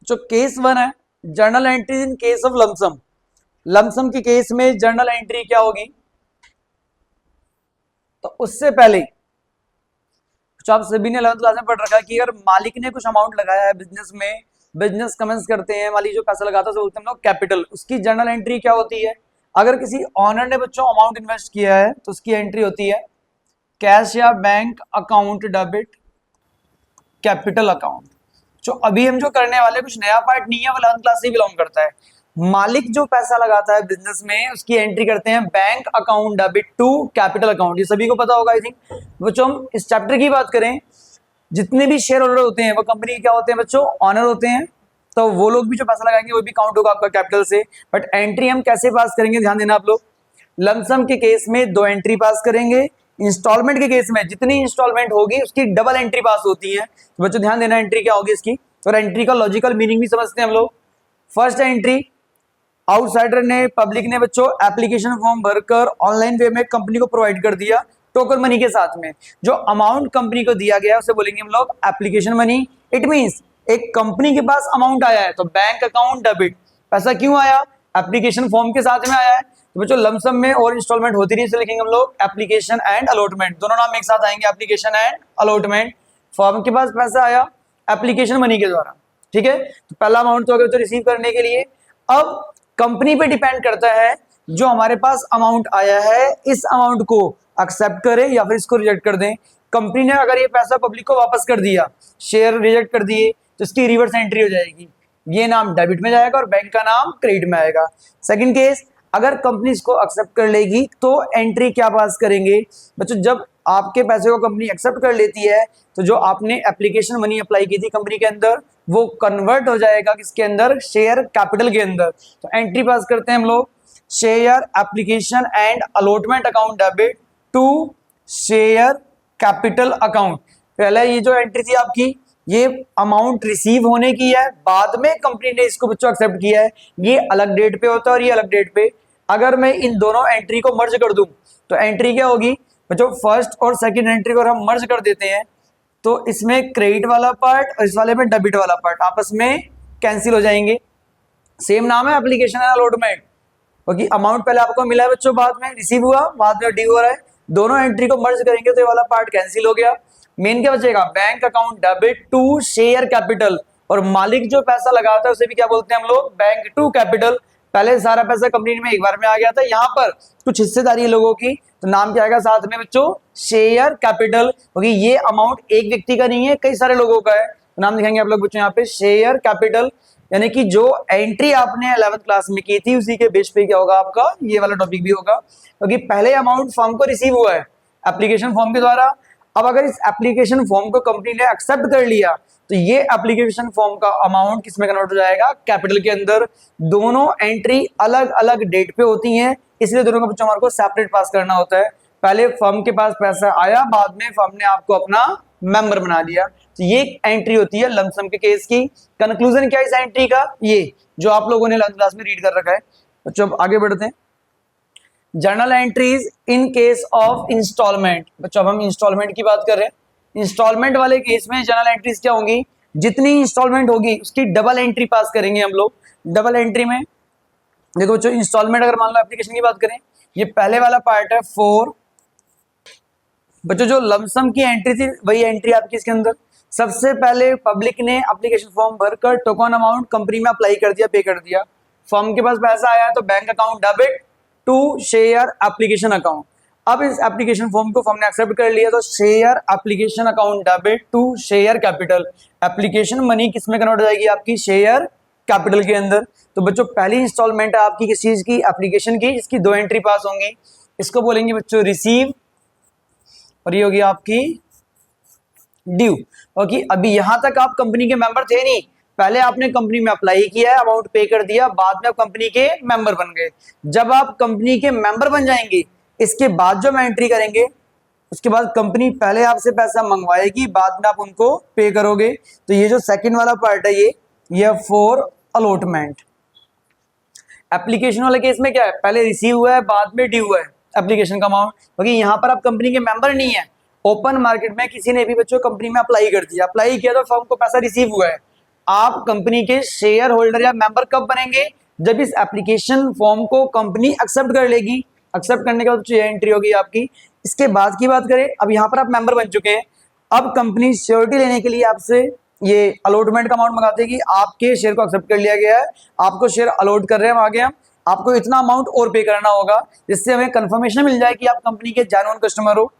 जो केस 1 है journal entry in case of lump sum. Lump sum के केस में जर्नल एंट्री क्या होगी, तो उससे पहले तो आप सभी ने 11th क्लास में पढ़ रखा है कि अगर मालिक ने कुछ अमाउंट लगाया है बिजनेस में, बिजनेस कमेंस करते हैं, मालिक जो पैसा लगाता है उसे बोलते हैं हम लोग कैपिटल, उसकी जर्नल एंट्री क्या होती है। अगर किसी ऑनर ने बच्चों अमाउंट इन्वेस्ट किया है तो उसकी एंट्री होती है कैश या bank account debit capital account. जो अभी हम जो करने वाले कुछ नया पार्ट नहीं है, वो 11th क्लास से बिलोंग करता है। मालिक जो पैसा लगाता है बिजनेस में उसकी एंट्री करते हैं bank account debit to capital account. ये सभी को पता होगा आई थिंक। बच्चों हम इस चैप्टर की बात करें, जितने भी शेयर होल्डर होते हैं वो कंपनी के क्या होते हैं बच्चों, ऑनर होते हैं। तो वो लोग भी जो पैसा लगाएंगे वो भी काउंट होगा आपका कैपिटल से। बट एंट्री हम कैसे पास करेंगे ध्यान देना आप लोग। लमसम के केस में 2 एंट्री पास करेंगे, इंस्टॉलमेंट के केस में जितनी इंस्टॉलमेंट होगी उसकी डबल एंट्री पास होती है। तो बच्चों ध्यान देना एंट्री क्या होगी इसकी, और एंट्री का लॉजिकल मीनिंग भी समझते हैं हम लोग। फर्स्ट एंट्री, आउटसाइडर ने, पब्लिक ने बच्चों एप्लीकेशन फॉर्म भरकर ऑनलाइन वे में कंपनी को प्रोवाइड कर दिया टोकन मनी के साथ में। जो अमाउंट कंपनी को दिया गया है उसे बोलेंगे हम लोग एप्लीकेशन मनी। इट मींस एक कंपनी के पास अमाउंट आया है तो बैंक अकाउंट डेबिट। पैसा क्यों आया, एप्लीकेशन फॉर्म के साथ में आया है। तो बच्चों लमसम में और इंस्टॉलमेंट होती रही, इसलिए लिखेंगे हम लोग एप्लीकेशन एंड अलॉटमेंट, दोनों नाम एक साथ आएंगे, एप्लीकेशन एंड अलॉटमेंट। फॉर्म के पास पैसा आया एप्लीकेशन मनी के द्वारा, ठीक है, तो पहला अमाउंट तो अगर तो रिसीव करने के लिए। अब कंपनी पे डिपेंड करता है जो हमारे पास अमाउंट आया है इस अमाउंट को एक्सेप्ट करें या फिर इसको रिजेक्ट कर दें। कंपनी ने अगर ये पैसा पब्लिक को वापस कर दिया, शेयर रिजेक्ट कर दिए, तो इसकी रिवर्स एंट्री हो जाएगी, ये नाम डेबिट में जाएगा और बैंक का नाम क्रेडिट में आएगा। सेकंड केस, अगर कंपनी इसको एक्सेप्ट कर लेगी तो एंट्री क्या पास करेंगे बच्चों, जब आपके पैसे को कंपनी एक्सेप्ट कर लेती है तो जो आपने एप्लीकेशन मनी अप्लाई की थी कंपनी के अंदर वो कन्वर्ट हो जाएगा किसके अंदर, शेयर कैपिटल के अंदर। तो एंट्री पास करते हैं हम लोग, share application and allotment account debit to share capital account. पहले ये जो एंट्री थी आपकी ये अमाउंट रिसीव होने की है, बाद में कंपनी ने इसको बच्चों एक्सेप्ट किया है, ये अलग डेट पे होता है और ये अलग डेट पे। अगर मैं इन दोनों एंट्री को मर्ज कर दूं तो एंट्री क्या होगी बच्चों, फर्स्ट और सेकंड एंट्री को हम मर्ज कर देते हैं तो इसमें क्रेडिट वाला पार्ट और इस वाले में डेबिट वाला पार्ट आपस में कैंसिल हो जाएंगे। सेम नाम है एप्लीकेशन एंड अलॉटमेंट, क्योंकि अमाउंट पहले आपको मिला है बच्चों, बाद में रिसीव हुआ, बाद में ड्यू हो रहा है, दोनों एंट्री को मर्ज करेंगे तो ये वाला पार्ट कैंसिल हो गया। मेन क्या बचेगा, bank account debit to share capital, और मालिक जो पैसा लगाता है उसे भी क्या बोलते हैं हम लोग, बैंक टू कैपिटल। पहले सारा पैसा कंपनी में एक बार में आ गया था, यहाँ पर कुछ हिस्सेदारी है लोगों की, तो नाम क्या आएगा साथ में बच्चों, शेयर कैपिटल, क्योंकि ये अमाउंट एक व्यक्ति का नहीं है, कई सारे लोगों का है, तो नाम लिखेंगे आप लोग बच्चों यहाँ पे शेयर कैपिटल। यानी कि जो एंट्री आपने 11th क्लास में की थी उसी के बेस पे क्या होगा आपका ये वाला टॉपिक भी होगा, क्योंकि पहले अमाउंट फॉर्म को रिसीव हुआ है एप्लीकेशन फॉर्म के द्वारा। अब अगर इस एप्लीकेशन फॉर्म को कंपनी ने एक्सेप्ट कर लिया तो ये एप्लीकेशन फॉर्म का अमाउंट किसमें कन्वर्ट हो जाएगा, कैपिटल के अंदर। दोनों एंट्री अलग अलग डेट पे होती हैं, इसलिए दोनों का बच्चों हमारे को सेपरेट पास करना होता है। पहले फर्म के पास पैसा आया, बाद में फर्म ने आपको अपना मेंबर बना लिया, तो ये एंट्री होती है लमसम के केस की। कंक्लूजन क्या है इस एंट्री का, ये जो आप लोगों ने 11th क्लास में रीड कर रखा है। बच्चों अब आगे बढ़ते हैं, journal entries in case of instalment. बच्चों अब हम इंस्टॉलमेंट की बात कर रहे हैं। इंस्टॉलमेंट वाले केस में जर्नल एंट्रीज क्या होंगी, जितनी इंस्टॉलमेंट होगी उसकी डबल एंट्री पास करेंगे हम लोग। डबल एंट्री में देखो बच्चों, इंस्टॉलमेंट अगर मान लो एप्लीकेशन की बात करें, ये पहले वाला पार्ट है 4। बच्चों जो लमसम की एंट्री थी वही एंट्री आपकी इसके अंदर। सबसे पहले पब्लिक ने एप्लीकेशन फॉर्म भरकर टोकन अमाउंट कंपनी में अप्लाई कर दिया, पे कर दिया, फॉर्म के पास पैसा आया तो bank account debit to share application account. अब इस एप्लीकेशन फॉर्म को फॉर्म ने एक्सेप्ट कर लिया तो share application account debit to share capital. Application money किसमें कन्वर्ट हो जाएगी आपकी, शेयर कैपिटल के अंदर। तो बच्चों पहली इंस्टॉलमेंट है आपकी किस चीज की, एप्लीकेशन की, इसकी 2 एंट्री पास होंगी। इसको बोलेंगे बच्चों रिसीव और ये होगी आपकी ड्यू। क्योंकि अभी यहां तक आप कंपनी के मेंबर थे नहीं, पहले आपने कंपनी में अप्लाई किया है, अमाउंट पे कर दिया, बाद में आप कंपनी के मेंबर बन गए। जब आप कंपनी के मेंबर बन जाएंगे इसके बाद जो हम एंट्री करेंगे उसके बाद कंपनी पहले आपसे पैसा मंगवाएगी, बाद में आप उनको पे करोगे। तो ये जो सेकंड वाला पार्ट है ये फॉर अलॉटमेंट। एप्लीकेशन वाले केस में क्या है, पहले रिसीव हुआ है बाद में ड्यू हुआ है एप्लीकेशन का अमाउंट, क्योंकि यहाँ पर आप कंपनी के मेंबर नहीं है। ओपन मार्केट में किसी ने भी बच्चों कंपनी में अप्लाई कर दिया, अप्लाई किया तो फर्म को पैसा रिसीव हुआ है। आप कंपनी के शेयर होल्डर या मेंबर कब बनेंगे, जब इस एप्लीकेशन फॉर्म को कंपनी एक्सेप्ट कर लेगी। एक्सेप्ट करने के बाद ये एंट्री होगी आपकी। इसके बाद की बात करें, अब यहाँ पर आप मेंबर बन चुके हैं, अब कंपनी श्योरिटी लेने के लिए आपसे ये अलॉटमेंट का अमाउंट मंगाते हैं कि आपके शेयर को एक्सेप्ट कर लिया गया है, आपको शेयर अलॉट कर रहे हैं आगे हम, आपको इतना अमाउंट और पे करना होगा, जिससे हमें कंफर्मेशन मिल जाए कि आप कंपनी के जेन्युइन कस्टमर हो,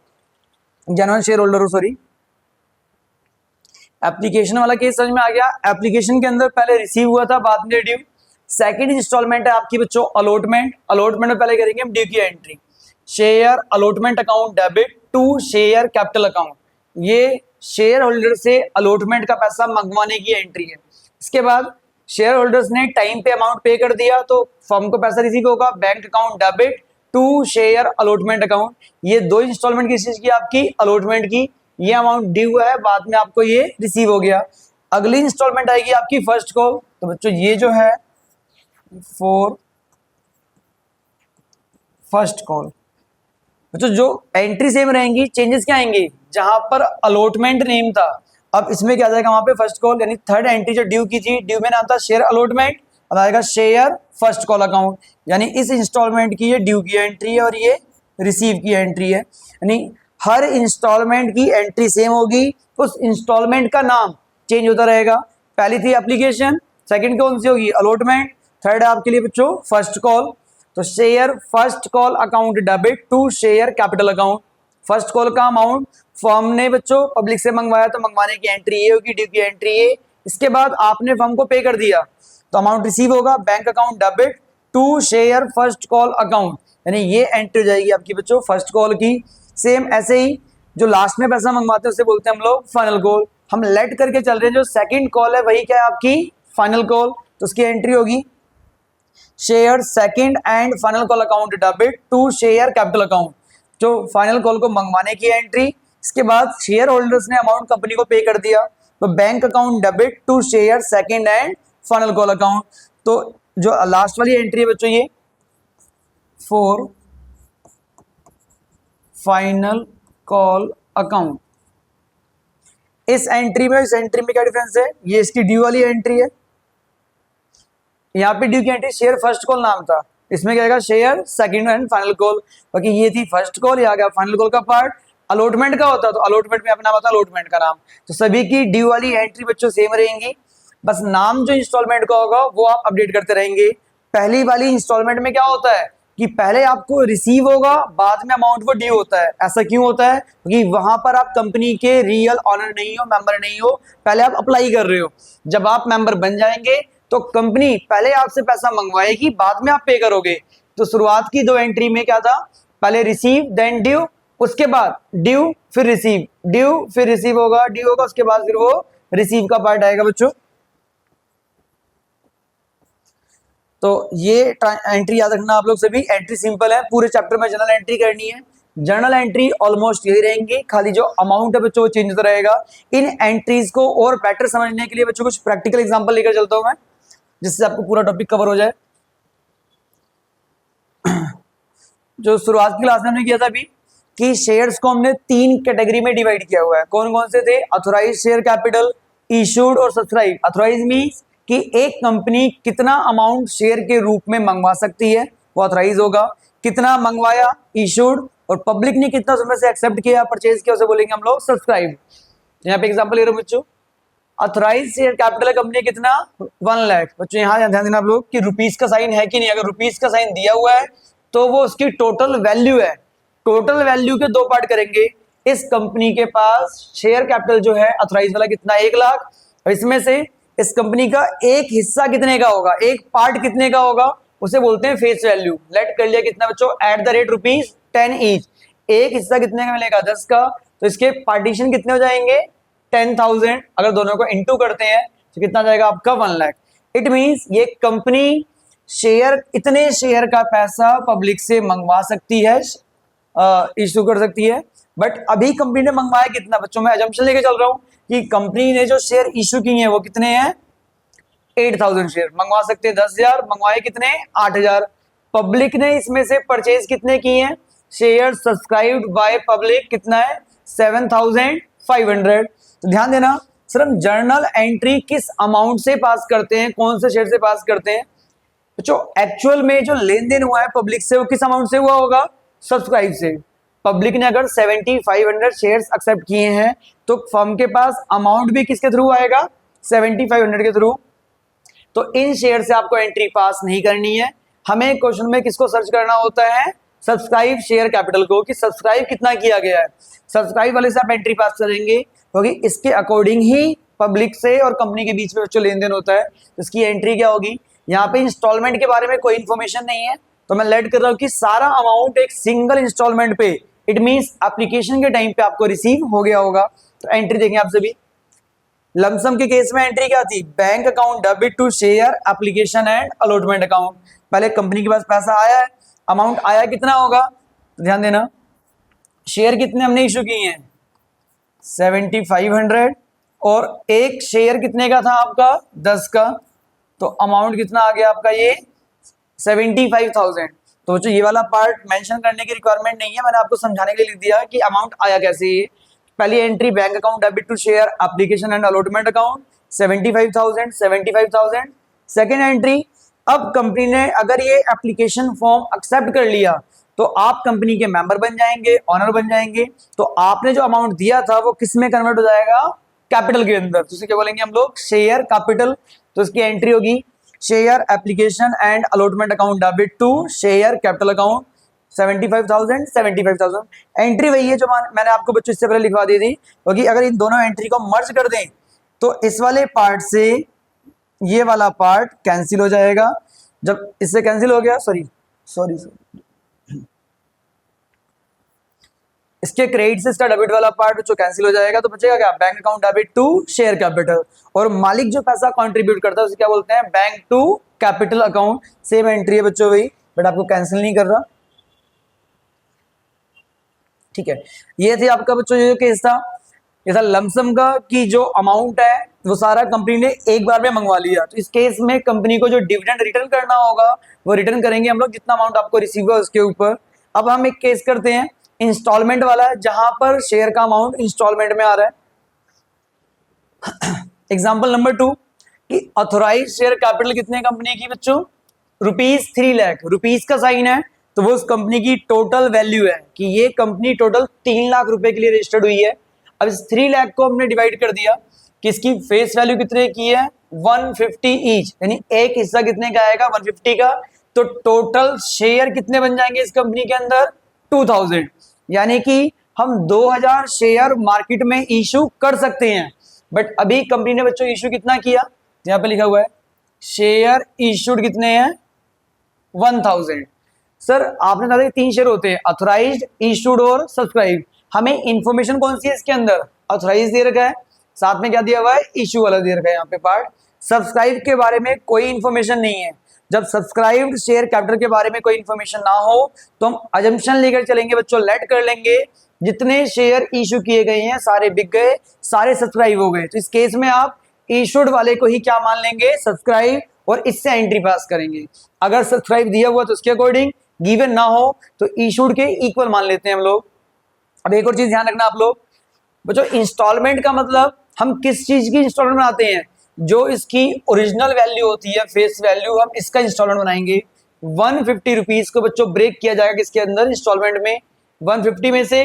जेन्युइन शेयर होल्डर हो। सॉरी, एप्लीकेशन वाला केस समझ में आ गया। एप्लीकेशन के अंदर पहले रिसीव हुआ था बाद में ड्यू। सेकंड इंस्टॉलमेंट है आपकी बच्चों अलॉटमेंट। अलॉटमेंट में पहले करेंगे हम ड्यू की entry, share allotment account debit to share capital account. ये शेयर होल्डर से अलॉटमेंट का पैसा मंगवाने की एंट्री है। इसके बाद शेयर होल्डर्स ने टाइम पे अमाउंट पे कर दिया तो फर्म को पैसा रिसीव होगा, bank account debit to share allotment account. ये 2 इंस्टॉलमेंट किस चीज की आपकी, अलॉटमेंट की। ये अमाउंट ड्यू है, बाद में आपको ये रिसीव हो गया। अगली इंस्टॉलमेंट आएगी आपकी फर्स्ट को, तो बच्चों ये जो है फॉर फर्स्ट कॉल। बच्चों जो एंट्री सेम रहेंगी, चेंजेस क्या आएंगे, जहां पर अलॉटमेंट नेम था अब इसमें क्या आ जाएगा वहां पे फर्स्ट कॉल, यानी थर्ड एंट्री जो ड्यू की थी, ड्यू में नाम था शेयर अलॉटमेंट, अब आएगा शेयर फर्स्ट कॉल अकाउंट, यानी इस इंस्टॉलमेंट की ये ड्यू की एंट्री है और ये रिसीव की एंट्री है, यानी हर इंस्टॉलमेंट की एंट्री सेम होगी, उस इंस्टॉलमेंट का नाम चेंज होता रहेगा। पहली थी एप्लीकेशन, सेकंड कौन सी होगी अलॉटमेंट, थर्ड है आपके लिए बच्चों फर्स्ट कॉल। तो share first call account debit to share capital account. First call का अमाउंट फर्म ने बच्चों पब्लिक से मंगवाया तो मंगवाने की एंट्री ये होगी, ड्यू की एंट्री ये। इसके बाद आपने फर्म को पे कर दिया तो अमाउंट रिसीव होगा, bank account debit to share first call account, यानी ये एंट्री हो जाएगी आपकी बच्चों फर्स्ट कॉल की। सेम ऐसे ही जो लास्ट में पैसा मंगवाते हैं उसे बोलते हैं हम लोग फाइनल कॉल। हम लेट करके चल रहे हैं, जो सेकंड कॉल है वही क्या है आपकी फाइनल कॉल, तो उसकी एंट्री होगी share second and final call account debit to share capital account, जो फाइनल कॉल को मंगवाने की एंट्री। इसके बाद शेयर होल्डर्स ने अमाउंट कंपनी को पे कर दिया तो bank account debit to share second and final call account. तो जो लास्ट वाली एंट्री है बच्चों ये फॉर फाइनल कॉल अकाउंट, इस एंट्री में इस एंट्री में क्या डिफरेंस है, ये इसकी ड्यू वाली एंट्री है, यहाँ पे ड्यू की एंट्री शेयर फर्स्ट कॉल नाम था, इसमें क्या आएगा share second and final call. बाकी ये थी फर्स्ट कॉल, ये आ गया फाइनल कॉल का पार्ट। अलॉटमेंट का होता तो अलॉटमेंट में अपना बता अलॉटमेंट का नाम, तो सभी की ड्यू वाली एंट्री बच्चों सेम रहेंगी, बस नाम जो इंस्टॉलमेंट का होगा वो आप अपडेट करते रहेंगे। पहली वाली इंस्टॉलमेंट में क्या होता है कि पहले आपको रिसीव होगा, बाद में अमाउंट वो ड्यू होता है। ऐसा क्यों होता है, क्योंकि वहां पर आप कंपनी के रियल ऑनर नहीं हो, मेंबर नहीं हो, पहले आप अप्लाई कर रहे हो। जब आप मेंबर बन जाएंगे तो कंपनी पहले आपसे पैसा मंगवाएगी, बाद में आप पे करोगे। तो शुरुआत की दो एंट्री में क्या था, पहले रिसीव देन ड्यू, उसके बाद ड्यू फिर रिसीव, ड्यू फिर रिसीव होगा, ड्यू होगा उसके बाद फिर वो रिसीव का पार्ट आएगा बच्चों। तो ये एंट्री याद रखना आप लोग सभी, एंट्री सिंपल है, पूरे चैप्टर में जर्नल एंट्री करनी है। जर्नल एंट्री ऑलमोस्ट यही रहेंगी, खाली जो अमाउंट है बच्चों वो चेंज होता रहेगा। इन एंट्रीज को और बेटर समझने के लिए बच्चों कुछ प्रैक्टिकल एग्जांपल लेकर चलता हूं मैं, जिससे आपको पूरा टॉपिक कवर हो जाए। जो शुरुआत की क्लास में हमने किया था अभी कि शेयर्स को हमने तीन कैटेगरी में डिवाइड किया हुआ है। कौन कौन से थे, ऑथराइज्ड शेयर कैपिटल, इशूड और सब्सक्राइब। ऑथराइज्ड मींस कि एक कंपनी कितना अमाउंट शेयर के रूप में मंगवा सकती है वो ऑथराइज होगा, कितना मंगवाया इशूड, और पब्लिक ने कितना उसमें से एक्सेप्ट किया परचेज किया उसे बोलेंगे हम लोग सब्सक्राइब। यहाँ पे एग्जांपल ले रहा हूं बच्चों, ऑथराइज्ड शेयर कैपिटल कंपनी कितना 1 लाख। बच्चों यहाँ ध्यान देना आप लोग कि रुपीस का साइन है कि नहीं, अगर रुपीस का साइन दिया हुआ है तो वो उसकी टोटल वैल्यू है। टोटल वैल्यू के दो पार्ट करेंगे, इस कंपनी के पास शेयर कैपिटल जो है ऑथराइज वाला कितना 1 लाख, और इसमें से इस कंपनी का एक हिस्सा कितने का होगा, एक पार्ट कितने का होगा, उसे बोलते हैं फेस वैल्यू। लेट कर लिया कितना बच्चों एट द रेट ₹10 ईच, एक हिस्सा कितने का मिलेगा 10 का, तो इसके पार्टीशन कितने हो जाएंगे 10,000। अगर दोनों को इंटू करते हैं तो कितना जाएगा आपका 1 लाख। इट मींस ये कंपनी शेयर, इतने शेयर का पैसा पब्लिक से मंगवा सकती है, इशू कर सकती है। बट अभी कंपनी ने मंगवाया कितना बच्चों, मैं अजम्पशन लेके चल रहा हूं कि कंपनी ने जो शेयर इशू किए हैं वो कितने हैं 8,000 शेयर, मंगवा सकते हैं 10,000, मंगवाए कितने 8,000। पब्लिक ने इसमें से परचेज कितने किए हैं, शेयर सब्सक्राइब्ड बाय पब्लिक कितना है 7,500। तो ध्यान देना सर, हम जर्नल एंट्री किस अमाउंट से पास करते हैं, कौन से शेयर से पास करते हैं बच्चों, एक्चुअल में जो लेन देन हुआ है पब्लिक से वो किस अमाउंट से हुआ होगा, सब्सक्राइब से। पब्लिक ने अगर 7,500 शेयर्स एक्सेप्ट किए हैं तो फर्म के पास अमाउंट भी किसके थ्रू आएगा 7,500 के थ्रू। तो इन शेयर से आपको एंट्री पास नहीं करनी है, हमें क्वेश्चन में किसको सर्च करना होता है, सब्सक्राइब शेयर कैपिटल को, कि सब्सक्राइब कितना किया गया है। सब्सक्राइब वाले से आप एंट्री पास करेंगे क्योंकि इसके अकॉर्डिंग ही पब्लिक से और कंपनी के बीच में बच्चों लेन देन होता है। तो इसकी एंट्री क्या होगी, यहाँ पे इंस्टॉलमेंट के बारे में कोई इंफॉर्मेशन नहीं है तो मैं लेट कर रहा हूँ कि सारा अमाउंट एक सिंगल इंस्टॉलमेंट पे, इट मींस एप्लीकेशन के टाइम पे आपको रिसीव हो गया होगा। तो एंट्री देखें आप सभी, लमसम के केस में एंट्री क्या थी, bank account debit to share application and allotment account. पहले कंपनी के पास पैसा आया है, अमाउंट आया कितना होगा, तो ध्यान देना शेयर कितने हमने इशू किए हैं 7,500, और एक शेयर कितने का था आपका 10 का, तो अमाउंट कितना आ गया आपका ये 75,000। तो बच्चों ये वाला पार्ट मेंशन करने की रिक्वायरमेंट नहीं है, मैंने आपको समझाने के लिए लिख दिया कि अमाउंट आया कैसे। पहली entry bank account debit to share application and allotment account 75,000। Second entry अब कंपनी ने अगर ये एप्लीकेशन फॉर्म एक्सेप्ट कर लिया तो आप कंपनी के मेंबर बन जाएंगे, ऑनर बन जाएंगे, तो आपने जो अमाउंट दिया था वो किस में कन्वर्ट हो जाएगा, कैपिटल के अंदर। तो उसे क्या बोलेंगे हम लोग, शेयर कैपिटल। तो इसकी एंट्री होगी share application and allotment account debit to share capital account 75,000 entry वही है जो मैंने आपको बच्चों इससे पहले लिखवा दी थी, क्योंकि अगर इन दोनों एंट्री को मर्ज कर दें तो इस वाले पार्ट से ये वाला पार्ट कैंसिल हो जाएगा। जब इससे कैंसिल हो गया, सॉरी इसके क्रेडिट से इसका डेबिट वाला पार्ट जो कैंसिल हो जाएगा, तो बचेगा क्या, bank account debit to share capital. और मालिक जो पैसा कंट्रीब्यूट करता है उसे क्या बोलते हैं, bank to capital account. Same entry है बच्चों वही, बट आपको कैंसिल नहीं कर रहा। ठीक है, ये थे आपका बच्चों जो केस था, ये था लमसम का कि जो अमाउंट है वो सारा कंपनी ने एक बार में मंगवा लिया। तो इस केस में कंपनी को जो डिविडेंड रिटर्न करना होगा वो रिटर्न करेंगे हम लोग, जितना अमाउंट आपको रिसीव हुआ उसके ऊपर। अब हम एक केस करते हैं इंस्टॉलमेंट वाला है, जहां पर शेयर का अमाउंट इंस्टॉलमेंट में आ रहा है। एग्जाम्पल नंबर 2 कि ऑथोराइज शेयर कैपिटल कितने कंपनी की बच्चों, ₹3 लाख, रुपीज का साइन है तो वो उस कंपनी की टोटल वैल्यू है कि ये कंपनी टोटल 3 लाख रुपए के लिए रजिस्टर्ड हुई है। अब इस 3 लाख को हमने डिवाइड कर दिया कि इसकी फेस वैल्यू कितने की है, 150 ईच, यानी एक हिस्सा कितने का आएगा, 150 का। तो टोटल शेयर कितने बन जाएंगे इस कंपनी के अंदर, 2000, यानी कि हम 2000 शेयर मार्केट में इशू कर सकते हैं। बट अभी कंपनी ने बच्चों इशू कितना किया, यहाँ पे लिखा हुआ है शेयर इशूड कितने हैं, 1000। सर आपने कहा था 3 शेयर होते हैं, ऑथराइज्ड, इशूड और सब्सक्राइब। हमें इंफॉर्मेशन कौन सी है इसके अंदर, ऑथराइज दे रखा है, साथ में क्या दिया हुआ है, इशू वाला दे रखा है यहाँ पे पार्ट। सब्सक्राइब के बारे में कोई इंफॉर्मेशन नहीं है। जब सब्सक्राइब्ड शेयर कैपिटल के बारे में कोई इंफॉर्मेशन ना हो तो हम अजम्पशन लेकर चलेंगे बच्चों, लेट कर लेंगे जितने शेयर इशू किए गए हैं सारे बिक गए, सारे सब्सक्राइब हो गए। तो इस केस में आप इशूड वाले को ही क्या मान लेंगे, सब्सक्राइब, और इससे एंट्री पास करेंगे। अगर सब्सक्राइब दिया हुआ तो उसके अकॉर्डिंग, गिवन ना हो तो इशूड के इक्वल मान लेते हैं हम लोग। अब एक और चीज ध्यान रखना आप लोग बच्चों, इंस्टॉलमेंट का मतलब हम किस चीज की इंस्टॉलमेंट बनाते हैं, जो इसकी ओरिजिनल वैल्यू होती है, फेस वैल्यू, हम इसका इंस्टॉलमेंट बनाएंगे। 150 रुपीज को बच्चों ब्रेक किया जाएगा किसके अंदर, इंस्टॉलमेंट में। 150 में से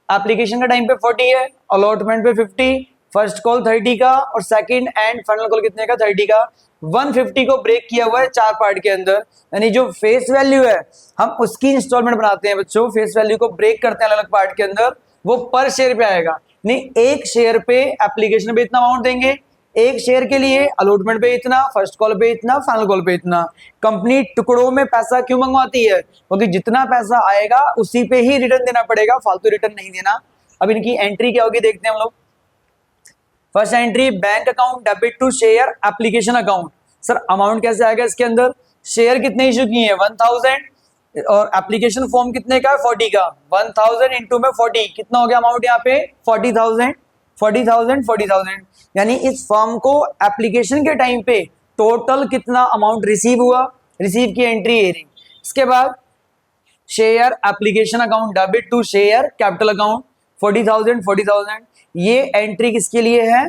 एप्लीकेशन का टाइम पे 40 है, अलॉटमेंट पे 50, फर्स्ट कॉल 30 का और सेकंड एंड फाइनल कॉल कितने का, 30 का। 150 को ब्रेक किया हुआ है 4 पार्ट के अंदर, यानी जो फेस वैल्यू है हम उसकी इंस्टॉलमेंट बनाते हैं बच्चों। फेस वैल्यू को ब्रेक करते हैं अलग अलग पार्ट के अंदर, वो पर शेयर पे आएगा। नहीं, एक शेयर पे एप्लीकेशन पे इतना अमाउंट देंगे, एक शेयर के लिए अलॉटमेंट पे इतना, फर्स्ट कॉल पे इतना, फाइनल कॉल पे इतना। कंपनी टुकड़ों में पैसा क्यों मंगवाती है, क्योंकि जितना पैसा आएगा उसी पे ही रिटर्न देना पड़ेगा, फालतू रिटर्न नहीं देना। अब इनकी एंट्री क्या होगी देखते हैं हम लोग। First entry bank account debit to share application account. Sir amount कैसे आएगा इसके अंदर, शेयर कितने इशू किए हैं, 1000, और एप्लीकेशन फॉर्म कितने का, 40 का। 1000 इंटू में 40 कितना हो गया अमाउंट यहाँ पे, 40,000, यानी इस फॉर्म को एप्लीकेशन के टाइम पे टोटल कितना अमाउंट रिसीव हुआ, रिसीव की एंट्री ये रही। इसके बाद share application account debit to share capital account 40,000, ये एंट्री किसके लिए है,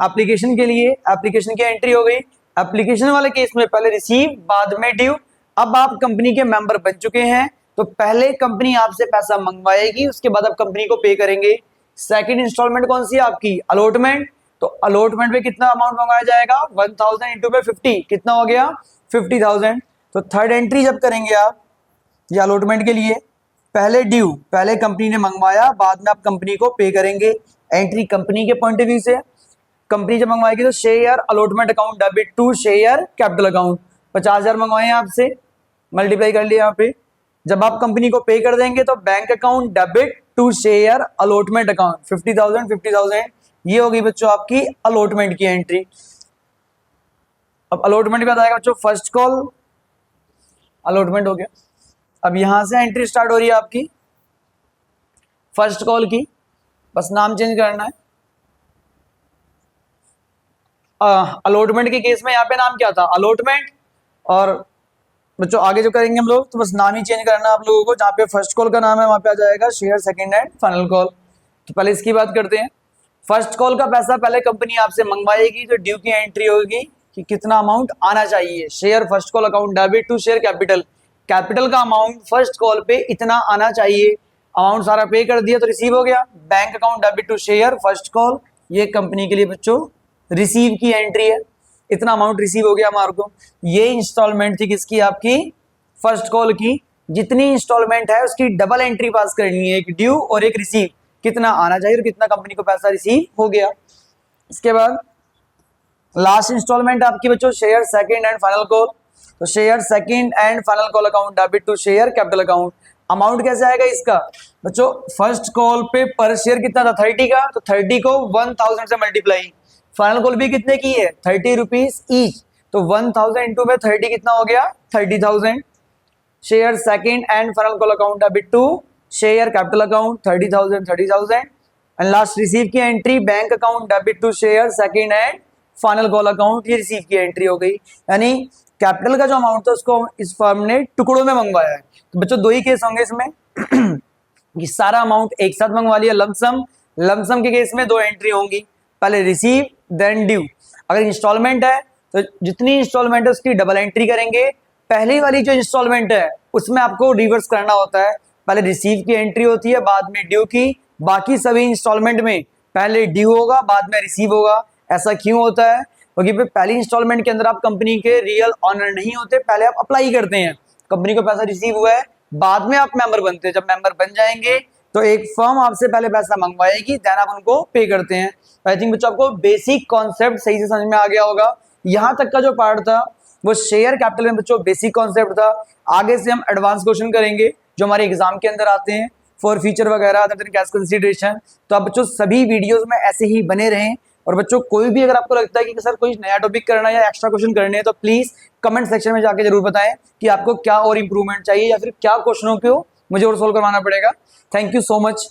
एप्लीकेशन के लिए। एप्लीकेशन की एंट्री हो गई। एप्लीकेशन वाले केस में पहले रिसीव बाद में ड्यू। अब आप कंपनी के मेंबर बन चुके हैं तो पहले कंपनी आपसे पैसा मंगवाएगी, उसके बाद आप कंपनी को पे करेंगे। सेकंड इंस्टॉलमेंट कौन सी है आपकी, अलॉटमेंट। तो अलॉटमेंट पे कितना अमाउंट मंगाया जाएगा, 1000 इंटू में 50 कितना हो गया, 50,000। तो थर्ड एंट्री जब करेंगे आप या अलॉटमेंट के लिए, पहले ड्यू, पहले कंपनी ने मंगवाया, बाद में आप कंपनी को पे करेंगे। एंट्री कंपनी के पॉइंट ऑफ व्यू से, कंपनी जब मंगवाएगी तो share allotment account debit to share capital account. 50,000 मंगवाए हैं आपसे, मल्टीप्लाई कर लिया यहाँ पे। जब आप कंपनी को पे कर देंगे तो bank account debit to share allotment account 50,000, ये होगी बच्चों आपकी अलॉटमेंट की एंट्री। अब अलॉटमेंट में आएगा बच्चों फर्स्ट कॉल, अलॉटमेंट हो गया। अब यहां से एंट्री स्टार्ट हो रही है आपकी फर्स्ट कॉल की, बस नाम चेंज करना है। अलॉटमेंट के केस में यहाँ पे नाम क्या था, अलॉटमेंट। और बच्चों आगे जो करेंगे हम लोग तो बस नाम ही चेंज करना है आप लोगों को। जहाँ पे फर्स्ट कॉल का नाम है वहां पे आ जाएगा share second and final call. तो पहले इसकी बात करते हैं। फर्स्ट कॉल का पैसा पहले कंपनी आपसे मंगवाएगी तो ड्यू की एंट्री होगी कि कितना अमाउंट आना चाहिए। Share first call account debit to share capital, capital का अमाउंट फर्स्ट कॉल पे इतना आना चाहिए, अमाउंट सारा पे कर दिया तो रिसीव हो गया। Bank account debit to share first call, ये कंपनी के लिए बच्चों रिसीव की एंट्री है, इतना अमाउंट रिसीव हो गया हमारे को। ये इंस्टॉलमेंट थी किसकी, आपकी फर्स्ट कॉल की। जितनी इंस्टॉलमेंट है उसकी डबल एंट्री पास करनी है, एक ड्यू और एक रिसीव, कितना आना चाहिए और कितना कंपनी को पैसा रिसीव हो गया। इसके बाद लास्ट इंस्टॉलमेंट आपकी बच्चों share second and final call. तो share second and final call account debit to share capital account. Amount कैसे आएगा इसका बच्चों, फर्स्ट कॉल पे पर शेयर कितना था 30 का, तो 30 को 1000 से मल्टीप्लाई। फाइनल कॉल भी कितने की है 30 रुपीज ईच, तो 1000 इंटू में 30 कितना हो गया 30,000। Share second and final call account debit to share capital account 30,000 and last receive की entry bank account debit to share second and final call account, ये रिसीव की एंट्री हो गई। यानी कैपिटल का जो अमाउंट था उसको इस फर्म ने टुकड़ों में मंगवाया है। तो बच्चों दो ही केस होंगे इसमें कि सारा अमाउंट एक साथ मंगवा लिया लमसम, लमसम के केस में दो एंट्री होंगी, पहले रिसीव देन ड्यू। अगर इंस्टॉलमेंट है तो जितनी इंस्टॉलमेंट है उसकी डबल एंट्री करेंगे। पहली वाली जो इंस्टॉलमेंट है उसमें आपको रिवर्स करना होता है, पहले रिसीव की एंट्री होती है बाद में ड्यू की। बाकी सभी इंस्टॉलमेंट में पहले ड्यू होगा बाद में रिसीव होगा। ऐसा क्यों होता है, क्योंकि पहली इंस्टॉलमेंट के अंदर आप कंपनी के रियल ऑनर नहीं होते, पहले आप अप्लाई करते हैं, कंपनी को पैसा रिसीव हुआ है, बाद में आप मेंबर बनते हैं। जब मेंबर बन जाएंगे तो एक फर्म आपसे पहले पैसा मंगवाएगी, देन आप उनको पे करते हैं। आई थिंक बच्चों आपको बेसिक कॉन्सेप्ट सही से समझ में आ गया होगा। यहाँ तक का जो पार्ट था वो शेयर कैपिटल में बच्चों बेसिक कॉन्सेप्ट था। आगे से हम एडवांस क्वेश्चन करेंगे जो हमारे एग्जाम के अंदर आते हैं, फॉर फ्यूचर वगैरह, अदर देन कैश कंसीडरेशन। तो आप बच्चों सभी वीडियोस में ऐसे ही बने रहें। और बच्चों कोई भी अगर आपको लगता है कि सर कोई नया टॉपिक करना है या एक्स्ट्रा क्वेश्चन करने हैं तो प्लीज कमेंट सेक्शन में जाके जरूर बताएं कि आपको क्या और इंप्रूवमेंट चाहिए या फिर क्या क्वेश्चनों को मुझे और सोल्व करवाना पड़ेगा। Thank you so much.